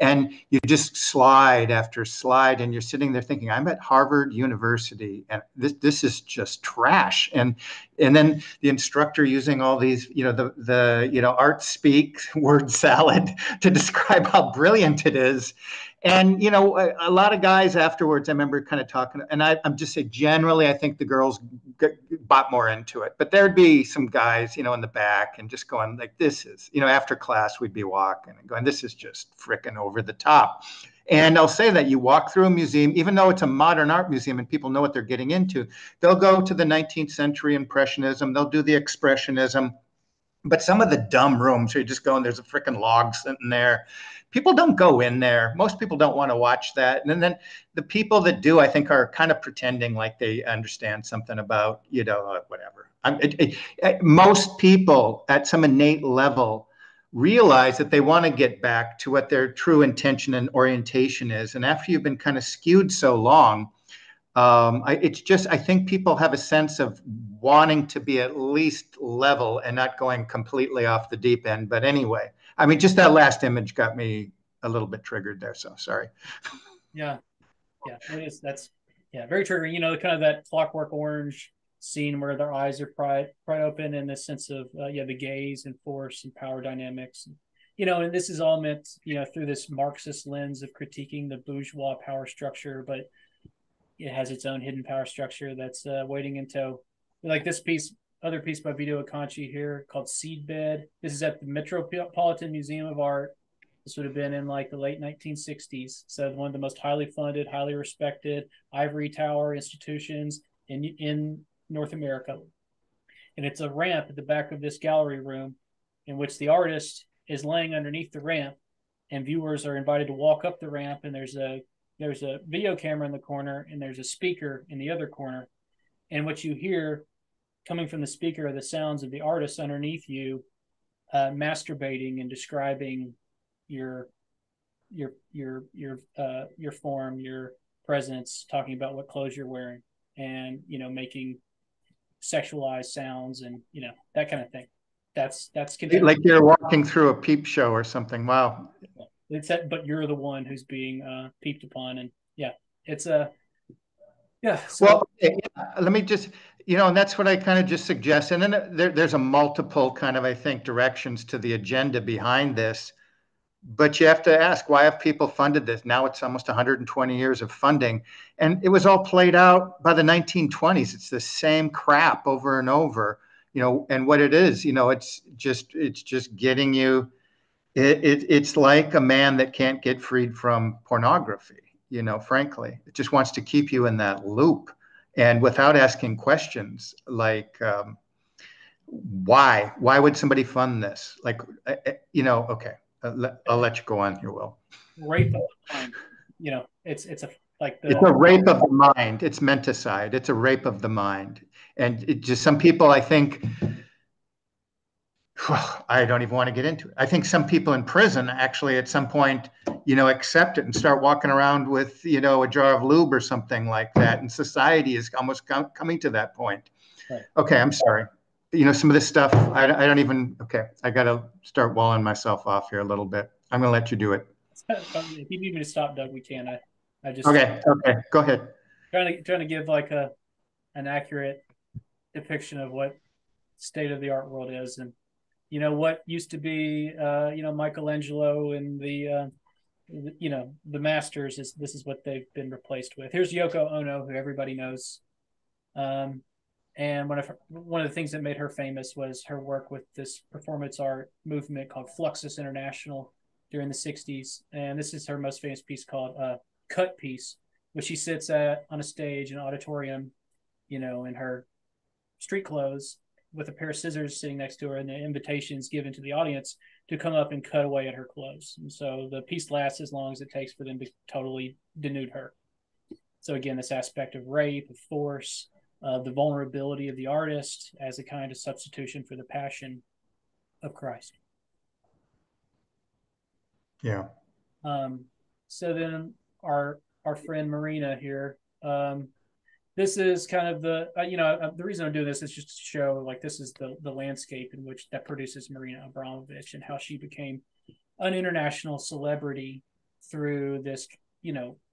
And you just slide after slide, and you're sitting there thinking, I'm at Harvard University, and this is just trash. And then the instructor using all these, the art speak word salad to describe how brilliant it is. And a lot of guys afterwards, I remember kind of talking, and I'm just saying, generally, I think the girls bought more into it, but there'd be some guys, in the back, and just going like, "This is," after class, we'd be walking and going, "This is just freaking over the top." And I'll say that you walk through a museum, even though it's a modern art museum and people know what they're getting into, they'll go to the 19th century Impressionism, they'll do the Expressionism. But some of the dumb rooms where you just go and there's a freaking log sitting there. People don't go in there. Most people don't want to watch that. And then the people that do, I think, are kind of pretending like they understand something about, whatever. Most people at some innate level realize that they want to get back to what their true intention and orientation is. And after you've been kind of skewed so long, I think people have a sense of wanting to be at least level and not going completely off the deep end. But anyway, I mean, just that last image got me a little bit triggered there. So sorry. Yeah, yeah, it is. That's yeah, very triggering. You know, kind of that Clockwork Orange scene where their eyes are pried open, and this sense of the gaze and force and power dynamics. And this is all meant through this Marxist lens of critiquing the bourgeois power structure, but it has its own hidden power structure that's waiting in tow. Like this other piece by Vito Acconci here called Seedbed. This is at the Metropolitan Museum of Art. This would have been in like the late 1960s. So one of the most highly funded, highly respected ivory tower institutions in North America. And it's a ramp at the back of this gallery room in which the artist is laying underneath the ramp, and viewers are invited to walk up the ramp, and there's a video camera in the corner, and there's a speaker in the other corner. And what you hear coming from the speaker are the sounds of the artist underneath you masturbating and describing your your form, your presence, talking about what clothes you're wearing, and making sexualized sounds and that kind of thing. That's like you're walking through a peep show or something. Wow. It's that, but you're the one who's being peeped upon, and it's a So, well, okay, let me just, and that's what I kind of just suggest. And then there's a multiple kind of, I think, directions to the agenda behind this. But you have to ask, why have people funded this? Now it's almost 120 years of funding, and it was all played out by the 1920s. It's the same crap over and over, and what it is, it's just getting you. It's like a man that can't get freed from pornography. Frankly, it just wants to keep you in that loop, and without asking questions like, why would somebody fund this? Like, okay. I'll let you go on here, Will. Rape of the mind. It's a it's a rape of the mind. It's menticide. It's a rape of the mind, and it just some people, I think. I don't even want to get into it. I think some people in prison actually, at some point, accept it and start walking around with, a jar of lube or something like that. And society is almost coming to that point. Right. Okay, I'm sorry. Some of this stuff, I don't even, okay, I got to start walling myself off here a little bit. I'm going to let you do it. If you need me to stop, Doug, we can. I just okay. Go ahead. Trying to give like an accurate depiction of what state of the art world is, and what used to be Michelangelo and the masters this is what they've been replaced with. Here's Yoko Ono, who everybody knows. And one of the things that made her famous was her work with this performance art movement called Fluxus International during the 60s. And this is her most famous piece called Cut Piece, which she sits on a stage, an auditorium, in her street clothes with a pair of scissors sitting next to her, and the invitations given to the audience to come up and cut away at her clothes. And so the piece lasts as long as it takes for them to totally denude her. So again, this aspect of rape, of force, the vulnerability of the artist as a kind of substitution for the passion of Christ. Yeah. So then our friend Marina here, this is kind of the reason I'm doing this is just to show like this is the landscape in which that produces Marina Abramovic and how she became an international celebrity through this,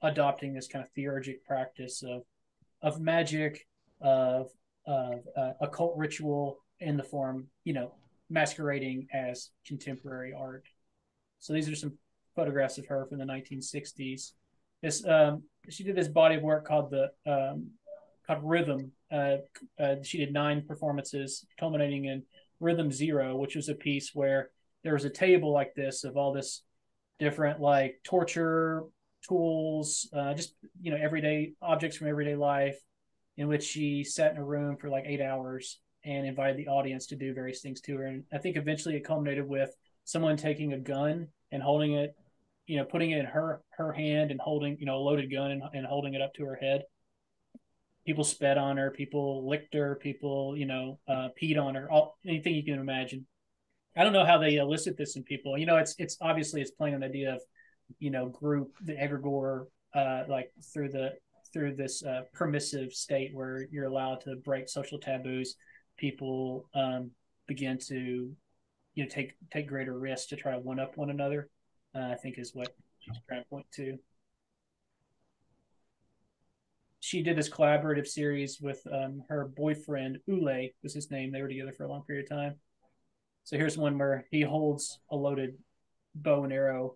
adopting this kind of theurgic practice of magic, of occult ritual in the form, masquerading as contemporary art. So these are some photographs of her from the 1960s. This she did this body of work called Rhythm. She did 9 performances, culminating in Rhythm Zero, which was a piece where there was a table like this of all this different like torture tools, just everyday objects from everyday life, in which she sat in a room for like 8 hours and invited the audience to do various things to her. And I think eventually it culminated with someone taking a gun and holding it, putting it in her hand and holding, a loaded gun and holding it up to her head. People spat on her, people licked her, people, peed on her, anything you can imagine. I don't know how they elicit this in people. It's obviously it's playing an idea of, group, the egregore, like through this permissive state where you're allowed to break social taboos. People begin to, take greater risks to try to one up one another. I think is what she's trying to point to. She did this collaborative series with her boyfriend, Ule was his name. They were together for a long period of time. So here's one where he holds a loaded bow and arrow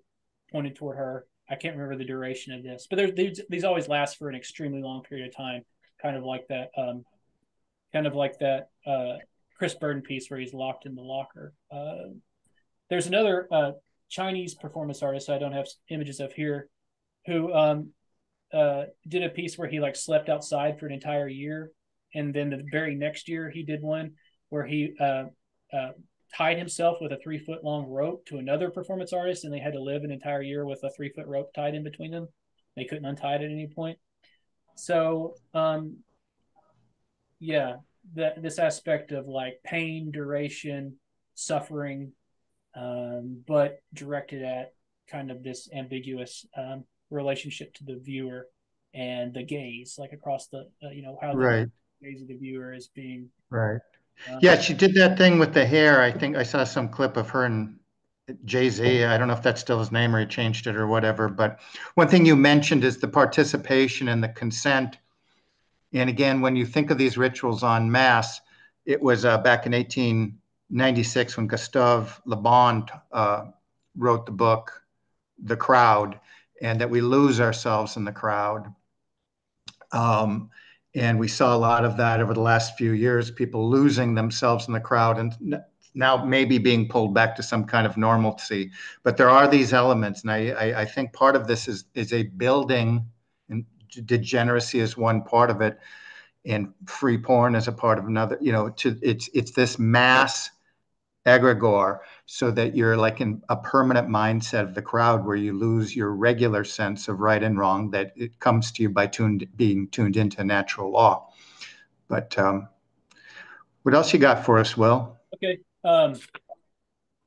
pointed toward her. I can't remember the duration of this, but these always last for an extremely long period of time, kind of like that Chris Burden piece where he's locked in the locker. There's another Chinese performance artist I don't have images of here, who did a piece where he like slept outside for an entire year, and then the very next year he did one where he tied himself with a 3-foot long rope to another performance artist, and they had to live an entire year with a 3-foot rope tied in between them. They couldn't untie it at any point. So this aspect of like pain, duration, suffering, but directed at kind of this ambiguous relationship to the viewer and the gaze, like across the how the Right. gaze of the viewer is being. Right. Um, Yeah, she did that thing with the hair. I think I saw some clip of her and Jay-Z. I don't know if that's still his name or he changed it or whatever. But one thing you mentioned is the participation and the consent. And again, when you think of these rituals en masse, it was back in 1896 when Gustave Le Bon wrote the book, The Crowd, and that we lose ourselves in the crowd. Um, and we saw a lot of that over the last few years, people losing themselves in the crowd and now maybe being pulled back to some kind of normalcy. But there are these elements, and I think part of this is a building, and degeneracy is one part of it, and free porn is a part of another. It's this mass egregore, so that you're like in a permanent mindset of the crowd where you lose your regular sense of right and wrong, that it comes to you by being tuned into natural law. But what else you got for us, Will? okay.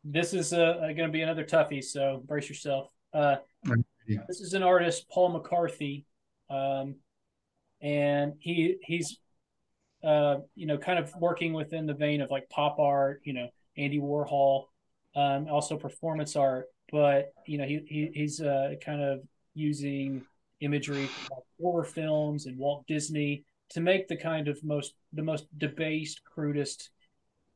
This is going to be another toughie, so brace yourself. This is an artist, Paul McCarthy, and he's kind of working within the vein of like pop art, Andy Warhol, also performance art, but he's kind of using imagery from like horror films and Walt Disney to make the kind of the most debased, crudest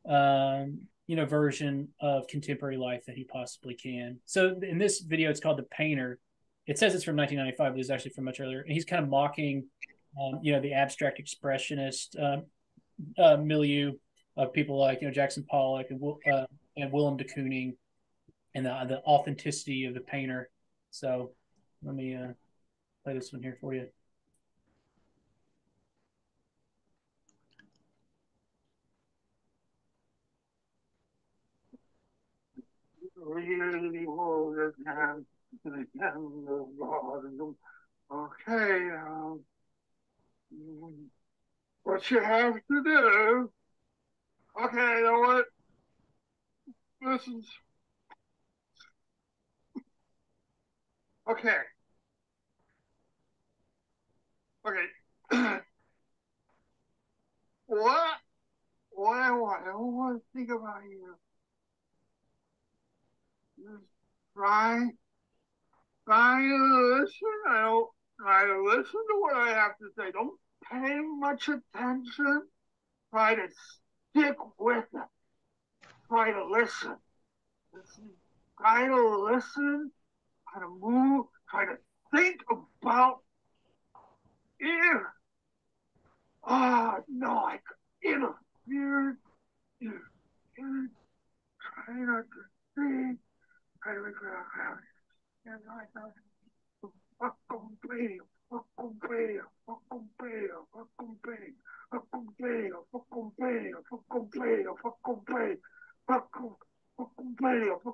version of contemporary life that he possibly can. So in this video, it's called The Painter. It says it's from 1995, but it's actually from much earlier. And he's kind of mocking, the abstract expressionist milieu of people like Jackson Pollock and Willem de Kooning, and the authenticity of the painter. So let me play this one here for you. Really hold his hand to the hand of God. Okay, what you have to do. Okay, you know what? This is okay. Okay. What I want to think about you. Just try to listen. I don't try to listen to what I have to say. Don't pay much attention. Try to stick with it. Try to listen. Try to listen. Try to move. Try to think about it. No, I interfered. Try not to think. Try to make it fuck complaining, fuck complaining, fuck complaining, fuck complaining, fuck complaining, fuck complaining, fuck complaining, fuck complaining, fuck complaining,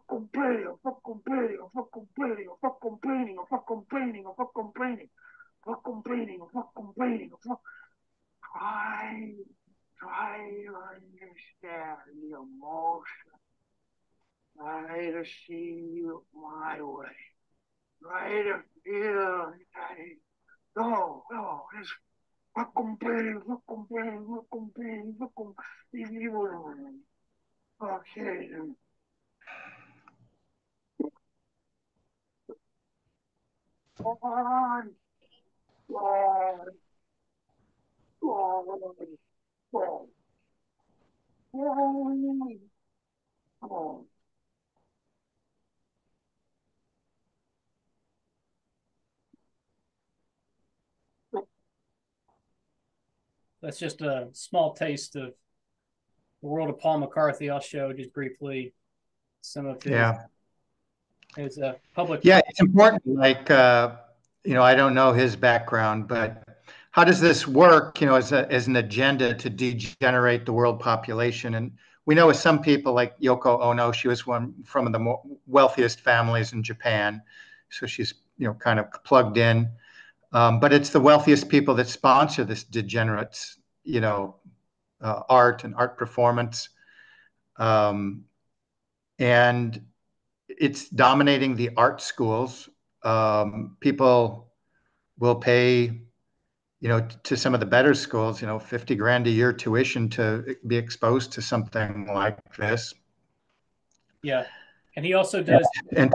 fuck complaining, fuck complaining, fuck complaining, fuck complaining, fuck complaining, fuck complaining, fuck complaining, fuck complaining, fuck. Try to understand the emotion. Try to see my way. Try to feel that it. No, it's fuck complaining, fuck complaining, fuck complaining, fuck complaining. Okay, then. Come on. God. God. God. God. That's just a small taste of the world of Paul McCarthy. I'll show just briefly some of his public. Yeah, it's important. Like, I don't know his background, but how does this work, as an agenda to degenerate the world population? And we know with some people like Yoko Ono, she was one from the wealthiest families in Japan. So she's, kind of plugged in. But it's the wealthiest people that sponsor this degenerate, art and art performance. And it's dominating the art schools. People will pay, to some of the better schools, 50 grand a year tuition to be exposed to something like this. Yeah. And he also does. And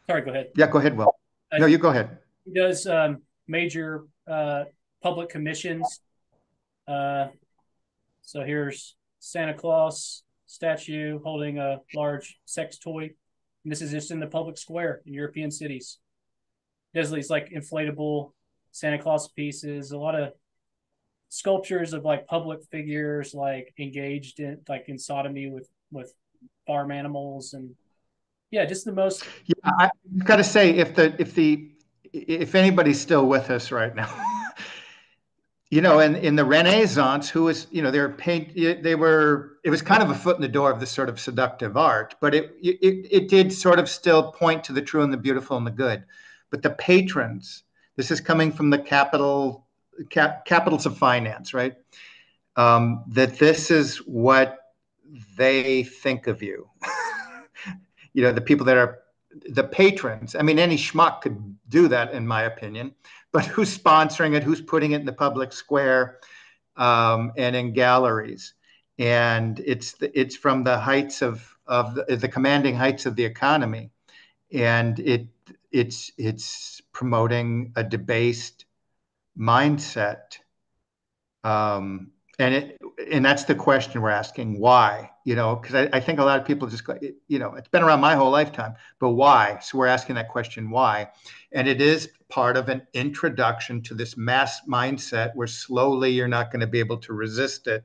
Sorry, go ahead. yeah, go ahead, Will. No, you go ahead. He does major public commissions. So here's Santa Claus statue holding a large sex toy. And this is just in the public square in European cities. There's these like inflatable Santa Claus pieces, a lot of sculptures of like public figures like engaged in sodomy with farm animals, and yeah, just the most. Yeah, I've got to say, if anybody's still with us right now, in the Renaissance, who was, it was kind of a foot in the door of this sort of seductive art, but it did sort of still point to the true and the beautiful and the good. But the patrons, this is coming from the capitals of finance, right? That this is what they think of you. The people that are the patrons. I mean, any schmuck could do that, in my opinion, but who's sponsoring it, who's putting it in the public square, and in galleries. And it's from the heights of the commanding heights of the economy. And it's promoting a debased mindset. And that's the question we're asking, why? Because I think a lot of people just go, it's been around my whole lifetime, but why? So we're asking that question, why? And it is part of an introduction to this mass mindset where slowly you're not going to be able to resist it.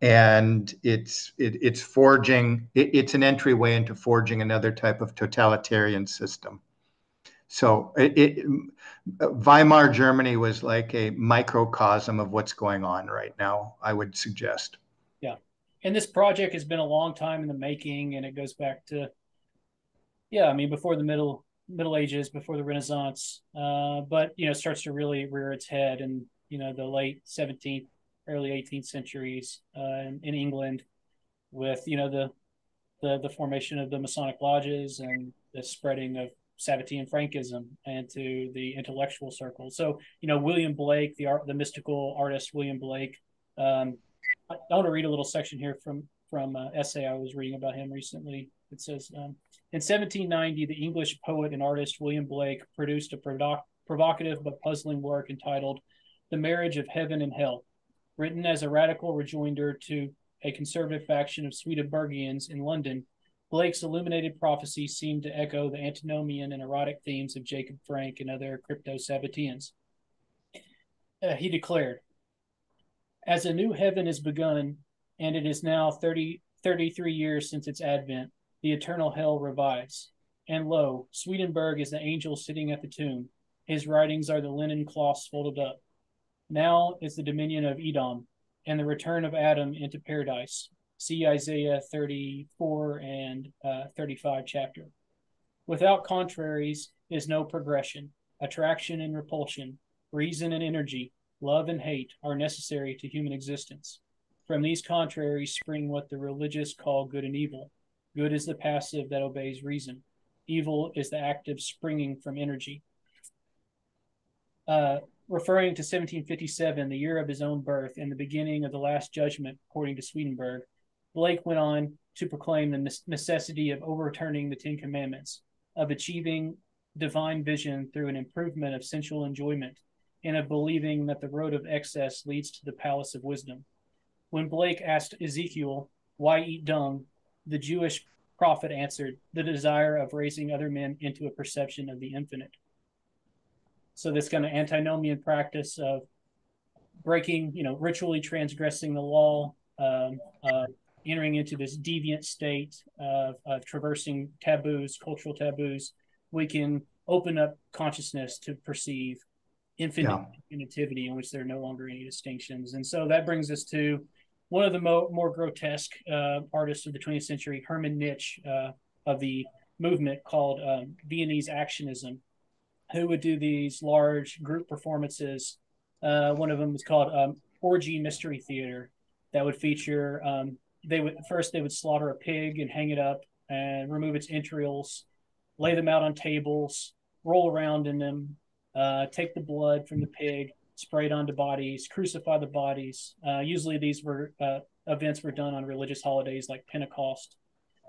And it's an entryway into forging another type of totalitarian system. So Weimar Germany was like a microcosm of what's going on right now, I would suggest. Yeah. And this project has been a long time in the making, and it goes back to, before the Middle Ages, before the Renaissance, but, starts to really rear its head in, the late 17th, early 18th centuries in England with, the formation of the Masonic lodges and the spreading of Sabbatean Frankism and to the intellectual circle. So, William Blake, the mystical artist William Blake. I want to read a little section here from an essay I was reading about him recently. It says, in 1790, the English poet and artist William Blake produced a provocative but puzzling work entitled The Marriage of Heaven and Hell, written as a radical rejoinder to a conservative faction of Swedenborgians in London. Blake's illuminated prophecy seemed to echo the antinomian and erotic themes of Jacob Frank and other crypto-Sabbateans. He declared, as a new heaven is begun, and it is now 33 years since its advent, the eternal hell revives. And lo, Swedenborg is the angel sitting at the tomb. His writings are the linen cloths folded up. Now is the dominion of Edom, and the return of Adam into paradise. See Isaiah 34 and 35 chapter. Without contraries is no progression. Attraction and repulsion, reason and energy, love and hate are necessary to human existence. From these contraries spring what the religious call good and evil. Good is the passive that obeys reason. Evil is the active springing from energy. Referring to 1757, the year of his own birth and the beginning of the last judgment, according to Swedenborg, Blake went on to proclaim the necessity of overturning the Ten Commandments, of achieving divine vision through an improvement of sensual enjoyment, and of believing that the road of excess leads to the palace of wisdom. When Blake asked Ezekiel, why eat dung, the Jewish prophet answered, the desire of raising other men into a perception of the infinite. So this kind of antinomian practice of breaking, ritually transgressing the law, entering into this deviant state of traversing taboos, cultural taboos, we can open up consciousness to perceive infinitivity in which there are no longer any distinctions. And so that brings us to one of the more grotesque artists of the 20th century, Hermann Nitsch, of the movement called Viennese Actionism, who would do these large group performances. One of them was called Orgy Mystery Theater, that would feature, they would slaughter a pig and hang it up and remove its entrails, lay them out on tables, roll around in them, take the blood from the pig, spray it onto bodies, crucify the bodies. Usually these were events were done on religious holidays like Pentecost,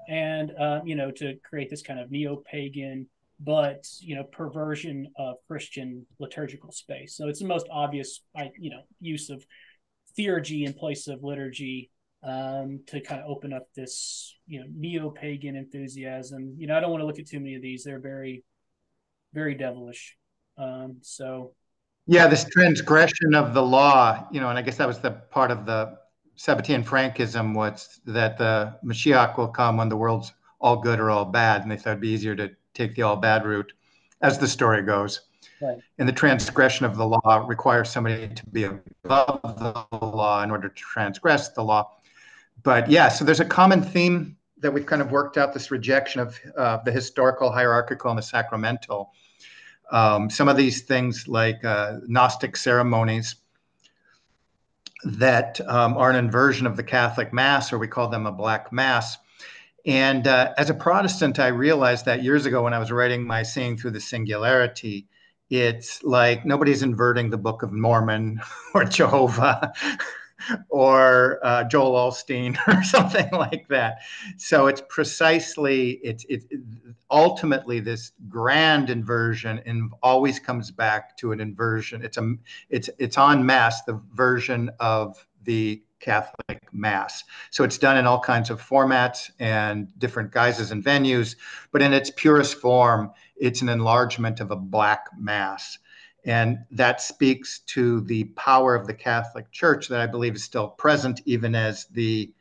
and to create this kind of neo-pagan but perversion of Christian liturgical space. So it's the most obvious use of theurgy in place of liturgy, to kind of open up this neo-pagan enthusiasm. I don't want to look at too many of these. They're very, very devilish. Yeah, this transgression of the law, and I guess that was the part of the Sabbatean Frankism, was that the Mashiach will come when the world's all good or all bad, and they thought it'd be easier to take the all bad route, as the story goes. Right. And the transgression of the law requires somebody to be above the law in order to transgress the law. But yeah, so there's a common theme that we've kind of worked out, this rejection of the historical, hierarchical, and the sacramental. Some of these things like Gnostic ceremonies that are an inversion of the Catholic Mass, or we call them a Black Mass. And as a Protestant, I realized that years ago when I was writing my Seeing Through the Singularity, it's like nobody's inverting the Book of Mormon or Jehovah or Joel Osteen or something like that. So it's precisely, it's ultimately this grand inversion, and always comes back to an inversion. It's en masse the version of the Catholic Mass. So it's done in all kinds of formats and different guises and venues, but in its purest form, it's an enlargement of a Black Mass. And that speaks to the power of the Catholic Church that I believe is still present, even as the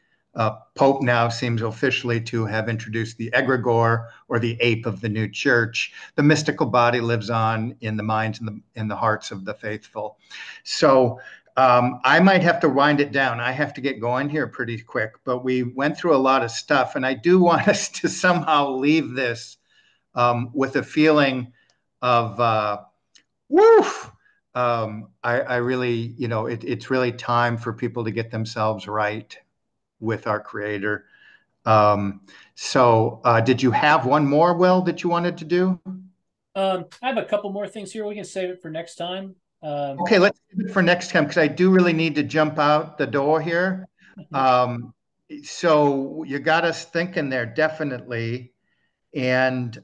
Pope now seems officially to have introduced the egregore, or the ape of the new church. The mystical body lives on in the minds and in the hearts of the faithful. So I might have to wind it down. I have to get going here pretty quick, but we went through a lot of stuff, and I do want us to somehow leave this with a feeling of woof. I really, it's really time for people to get themselves right with our Creator. So did you have one more, Will, that you wanted to do? I have a couple more things here. We can save it for next time. Okay, let's do it for next time, because I do really need to jump out the door here. So you got us thinking there, definitely. And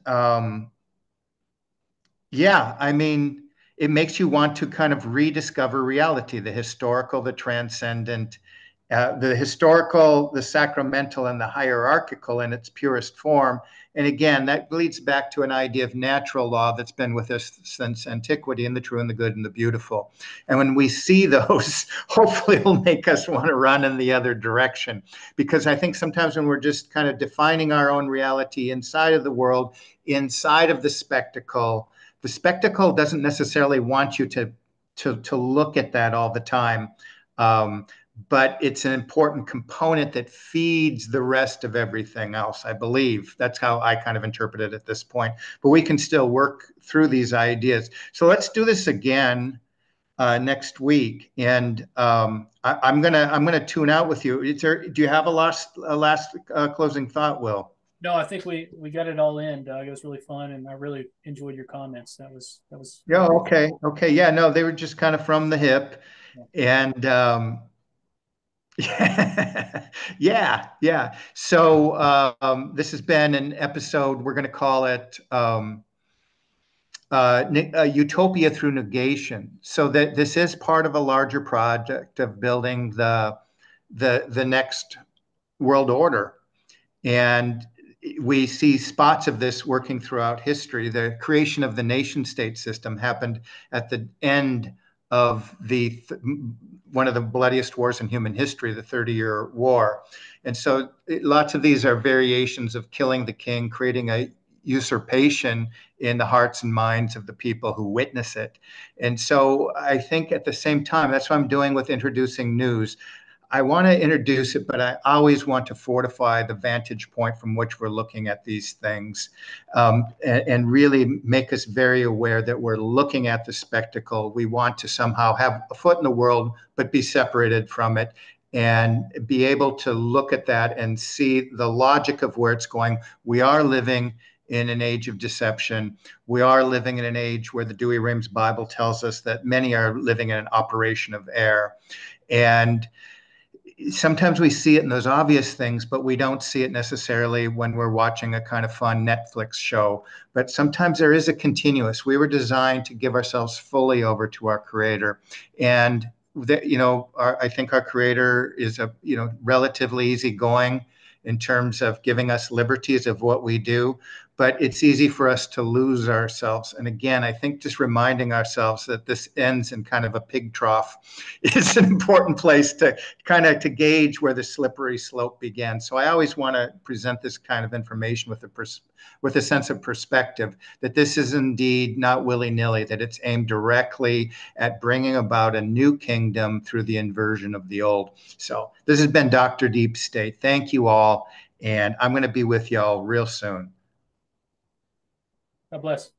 yeah, I mean, it makes you want to kind of rediscover reality, the historical, the transcendent, the historical, the sacramental, and the hierarchical in its purest form. And again, that leads back to an idea of natural law that's been with us since antiquity, and the true and the good and the beautiful. And when we see those, hopefully it'll make us want to run in the other direction. Because I think sometimes when we're just kind of defining our own reality inside of the world, inside of the spectacle doesn't necessarily want you to look at that all the time. But it's an important component that feeds the rest of everything else, I believe. That's how I kind of interpret it at this point. But we can still work through these ideas. So let's do this again next week. And I'm gonna tune out with you. Do you have a last closing thought, Will? No, I think we got it all in, Doug. It was really fun, and I really enjoyed your comments. That was. Yeah. Okay. Yeah. No, they were just kind of from the hip, and yeah. So this has been an episode. We're going to call it Utopia through Negation. So that this is part of a larger project of building the next world order, and we see spots of this working throughout history. The creation of the nation state system happened at the end of one of the bloodiest wars in human history, the 30-year war. And so lots of these are variations of killing the king, creating a usurpation in the hearts and minds of the people who witness it. And so I think at the same time, that's what I'm doing with introducing news. I want to introduce it, but I always want to fortify the vantage point from which we're looking at these things, and really make us very aware that we're looking at the spectacle. We want to somehow have a foot in the world, but be separated from it. and be able to look at that and see the logic of where it's going. We are living in an age of deception. We are living in an age where the Douay-Rheims Bible tells us that many are living in an operation of error. And sometimes we see it in those obvious things, but we don't see it necessarily when we're watching a kind of fun Netflix show. But sometimes there is a continuous. We were designed to give ourselves fully over to our Creator, and that, I think our Creator is relatively easygoing in terms of giving us liberties of what we do, but it's easy for us to lose ourselves. And again, I think just reminding ourselves that this ends in kind of a pig trough is an important place to kind of to gauge where the slippery slope began. So I always want to present this kind of information with a sense of perspective, that this is indeed not willy-nilly, that it's aimed directly at bringing about a new kingdom through the inversion of the old. So this has been Dr. Deep State. Thank you all, and I'm going to be with y'all real soon. God bless.